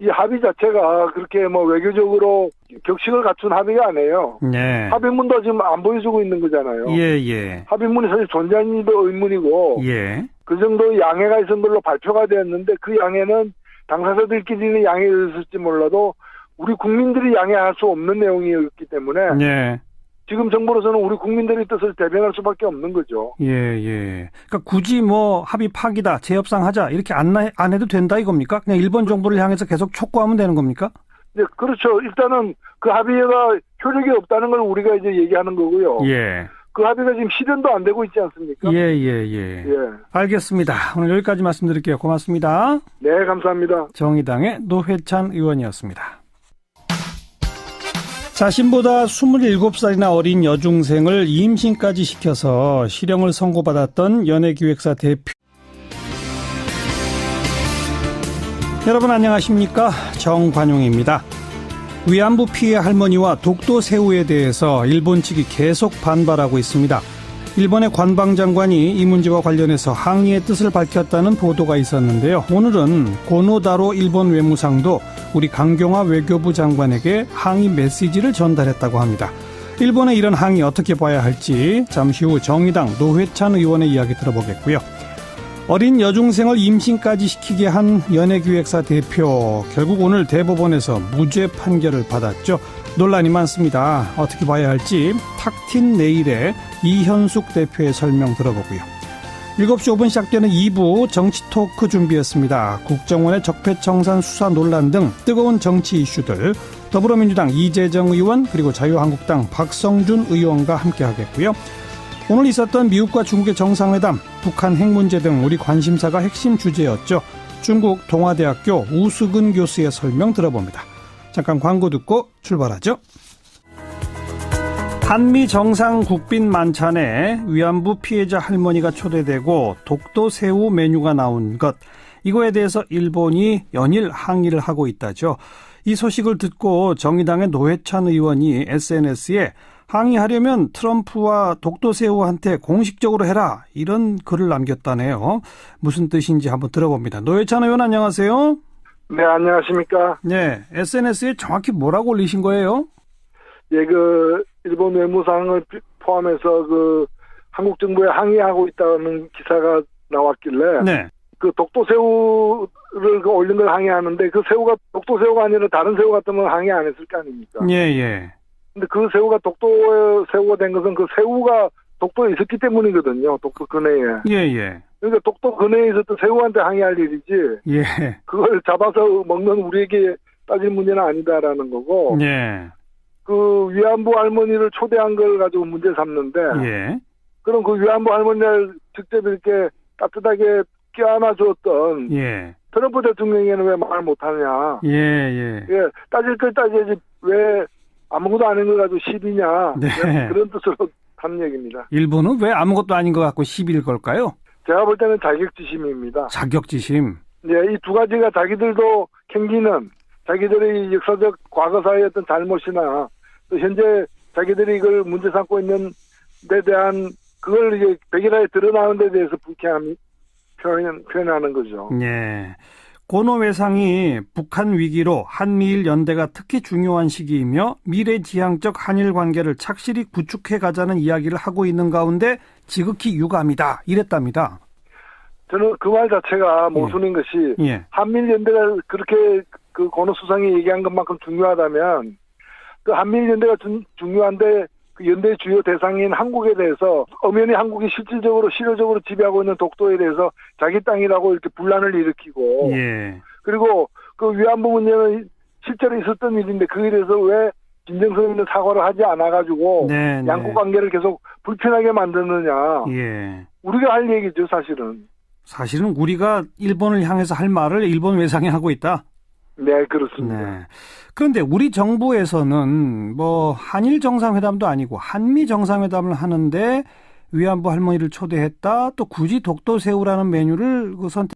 Speaker 2: 이 합의 자체가 그렇게 뭐 외교적으로 격식을 갖춘 합의가 아니에요.
Speaker 1: 네.
Speaker 2: 합의문도 지금 안 보여주고 있는 거잖아요.
Speaker 1: 예.
Speaker 2: 합의문이 사실 존재하는지도 의문이고,
Speaker 1: 예.
Speaker 2: 그 정도 양해가 있은 걸로 발표가 되었는데 그 양해는 당사자들끼리는 양해했을지 몰라도 우리 국민들이 양해할 수 없는 내용이었기 때문에
Speaker 1: 네.
Speaker 2: 지금 정부로서는 우리 국민들의 뜻을 대변할 수밖에 없는 거죠.
Speaker 1: 예. 그러니까 굳이 뭐 합의 파기다, 재협상 하자 이렇게 안 해도 된다 이겁니까? 그냥 일본 정부를 향해서 계속 촉구하면 되는 겁니까?
Speaker 2: 네, 그렇죠. 일단은 그 합의가 효력이 없다는 걸 우리가 이제 얘기하는 거고요.
Speaker 1: 예.
Speaker 2: 그 합의가 지금 실현도 안 되고 있지 않습니까?
Speaker 1: 예. 알겠습니다. 오늘 여기까지 말씀드릴게요. 고맙습니다.
Speaker 2: 네, 감사합니다.
Speaker 1: 정의당의 노회찬 의원이었습니다. 자신보다 27살이나 어린 여중생을 임신까지 시켜서 실형을 선고받았던 연예기획사 대표. 여러분 안녕하십니까? 정관용입니다. 위안부 피해 할머니와 독도 새우에 대해서 일본 측이 계속 반발하고 있습니다. 일본의 관방장관이 이 문제와 관련해서 항의의 뜻을 밝혔다는 보도가 있었는데요. 오늘은 고노다로 일본 외무상도 우리 강경화 외교부 장관에게 항의 메시지를 전달했다고 합니다. 일본의 이런 항의 어떻게 봐야 할지 잠시 후 정의당 노회찬 의원의 이야기 들어보겠고요. 어린 여중생을 임신까지 시키게 한 연예기획사 대표, 결국 오늘 대법원에서 무죄 판결을 받았죠. 논란이 많습니다. 어떻게 봐야 할지 탁틴 내일의 이현숙 대표의 설명 들어보고요. 7시 5분 시작되는 2부 정치 토크 준비했습니다. 국정원의 적폐청산 수사 논란 등 뜨거운 정치 이슈들, 더불어민주당 이재정 의원 그리고 자유한국당 박성준 의원과 함께하겠고요. 오늘 있었던 미국과 중국의 정상회담, 북한 핵 문제 등 우리 관심사가 핵심 주제였죠. 중국 동아대학교 우수근 교수의 설명 들어봅니다. 잠깐 광고 듣고 출발하죠. 한미 정상 국빈 만찬에 위안부 피해자 할머니가 초대되고 독도 새우 메뉴가 나온 것, 이거에 대해서 일본이 연일 항의를 하고 있다죠. 이 소식을 듣고 정의당의 노회찬 의원이 SNS에 항의하려면 트럼프와 독도 새우한테 공식적으로 해라, 이런 글을 남겼다네요. 무슨 뜻인지 한번 들어봅니다. 노회찬 의원 안녕하세요.
Speaker 2: 네, 안녕하십니까.
Speaker 1: 네, SNS에 정확히 뭐라고 올리신 거예요?
Speaker 2: 예, 일본 외무상을 포함해서 한국 정부에 항의하고 있다는 기사가 나왔길래.
Speaker 1: 네.
Speaker 2: 독도 새우를 올린 걸 항의하는데 그 새우가 독도 새우가 아니라 다른 새우 같으면 항의 안 했을 거 아닙니까?
Speaker 1: 예.
Speaker 2: 근데 그 새우가 독도 새우가 된 것은 그 새우가 독도에 있었기 때문이거든요. 독도 근해에.
Speaker 1: 예.
Speaker 2: 그러니까 독도 근해에 있었던 새우한테 항의할 일이지.
Speaker 1: 예.
Speaker 2: 그걸 잡아서 먹는 우리에게 따질 문제는 아니다라는 거고.
Speaker 1: 예.
Speaker 2: 위안부 할머니를 초대한 걸 가지고 문제 삼는데.
Speaker 1: 예.
Speaker 2: 그럼 그 위안부 할머니를 직접 이렇게 따뜻하게 껴안아 주었던.
Speaker 1: 예.
Speaker 2: 트럼프 대통령에는 왜 말 못하냐.
Speaker 1: 예.
Speaker 2: 따질 걸 따져야지 왜 아무것도 아닌 걸 가지고 시비냐.
Speaker 1: 네.
Speaker 2: 그런 뜻으로 하는 얘기입니다.
Speaker 1: 일본은 왜 아무것도 아닌 것 같고 시비일 걸까요?
Speaker 2: 제가 볼 때는 자격지심입니다.
Speaker 1: 자격지심.
Speaker 2: 네, 이 두 가지가 자기들도 캥기는 자기들의 역사적 과거사의 어떤 잘못이나 또 현재 자기들이 이걸 문제 삼고 있는 데 대한 그걸 이제 백일하에 드러나는 데 대해서 불쾌함 표현하는 거죠.
Speaker 1: 네. 고노 외상이 북한 위기로 한미일 연대가 특히 중요한 시기이며 미래지향적 한일 관계를 착실히 구축해 가자는 이야기를 하고 있는 가운데 지극히 유감이다, 이랬답니다.
Speaker 2: 저는 그 말 자체가 모순인 것이 한미일 연대가 그렇게 고노 수상이 얘기한 것만큼 중요하다면 그 한미일 연대가 중요한데 그 연대의 주요 대상인 한국에 대해서 엄연히 한국이 실질적으로 지배하고 있는 독도에 대해서 자기 땅이라고 이렇게 분란을 일으키고 그리고 그 위안부 문제는 실제로 있었던 일인데 그에 대해서 왜 진정성 있는 사과를 하지 않아가지고 양국 관계를 계속 불편하게 만드느냐. 우리가 할 얘기죠, 사실은.
Speaker 1: 사실은 우리가 일본을 향해서 할 말을 일본 외상이 하고 있다.
Speaker 2: 네, 그렇습니다.
Speaker 1: 네. 그런데 우리 정부에서는 한일 정상회담도 아니고 한미 정상회담을 하는데 위안부 할머니를 초대했다. 또 굳이 독도 새우라는 메뉴를 선택.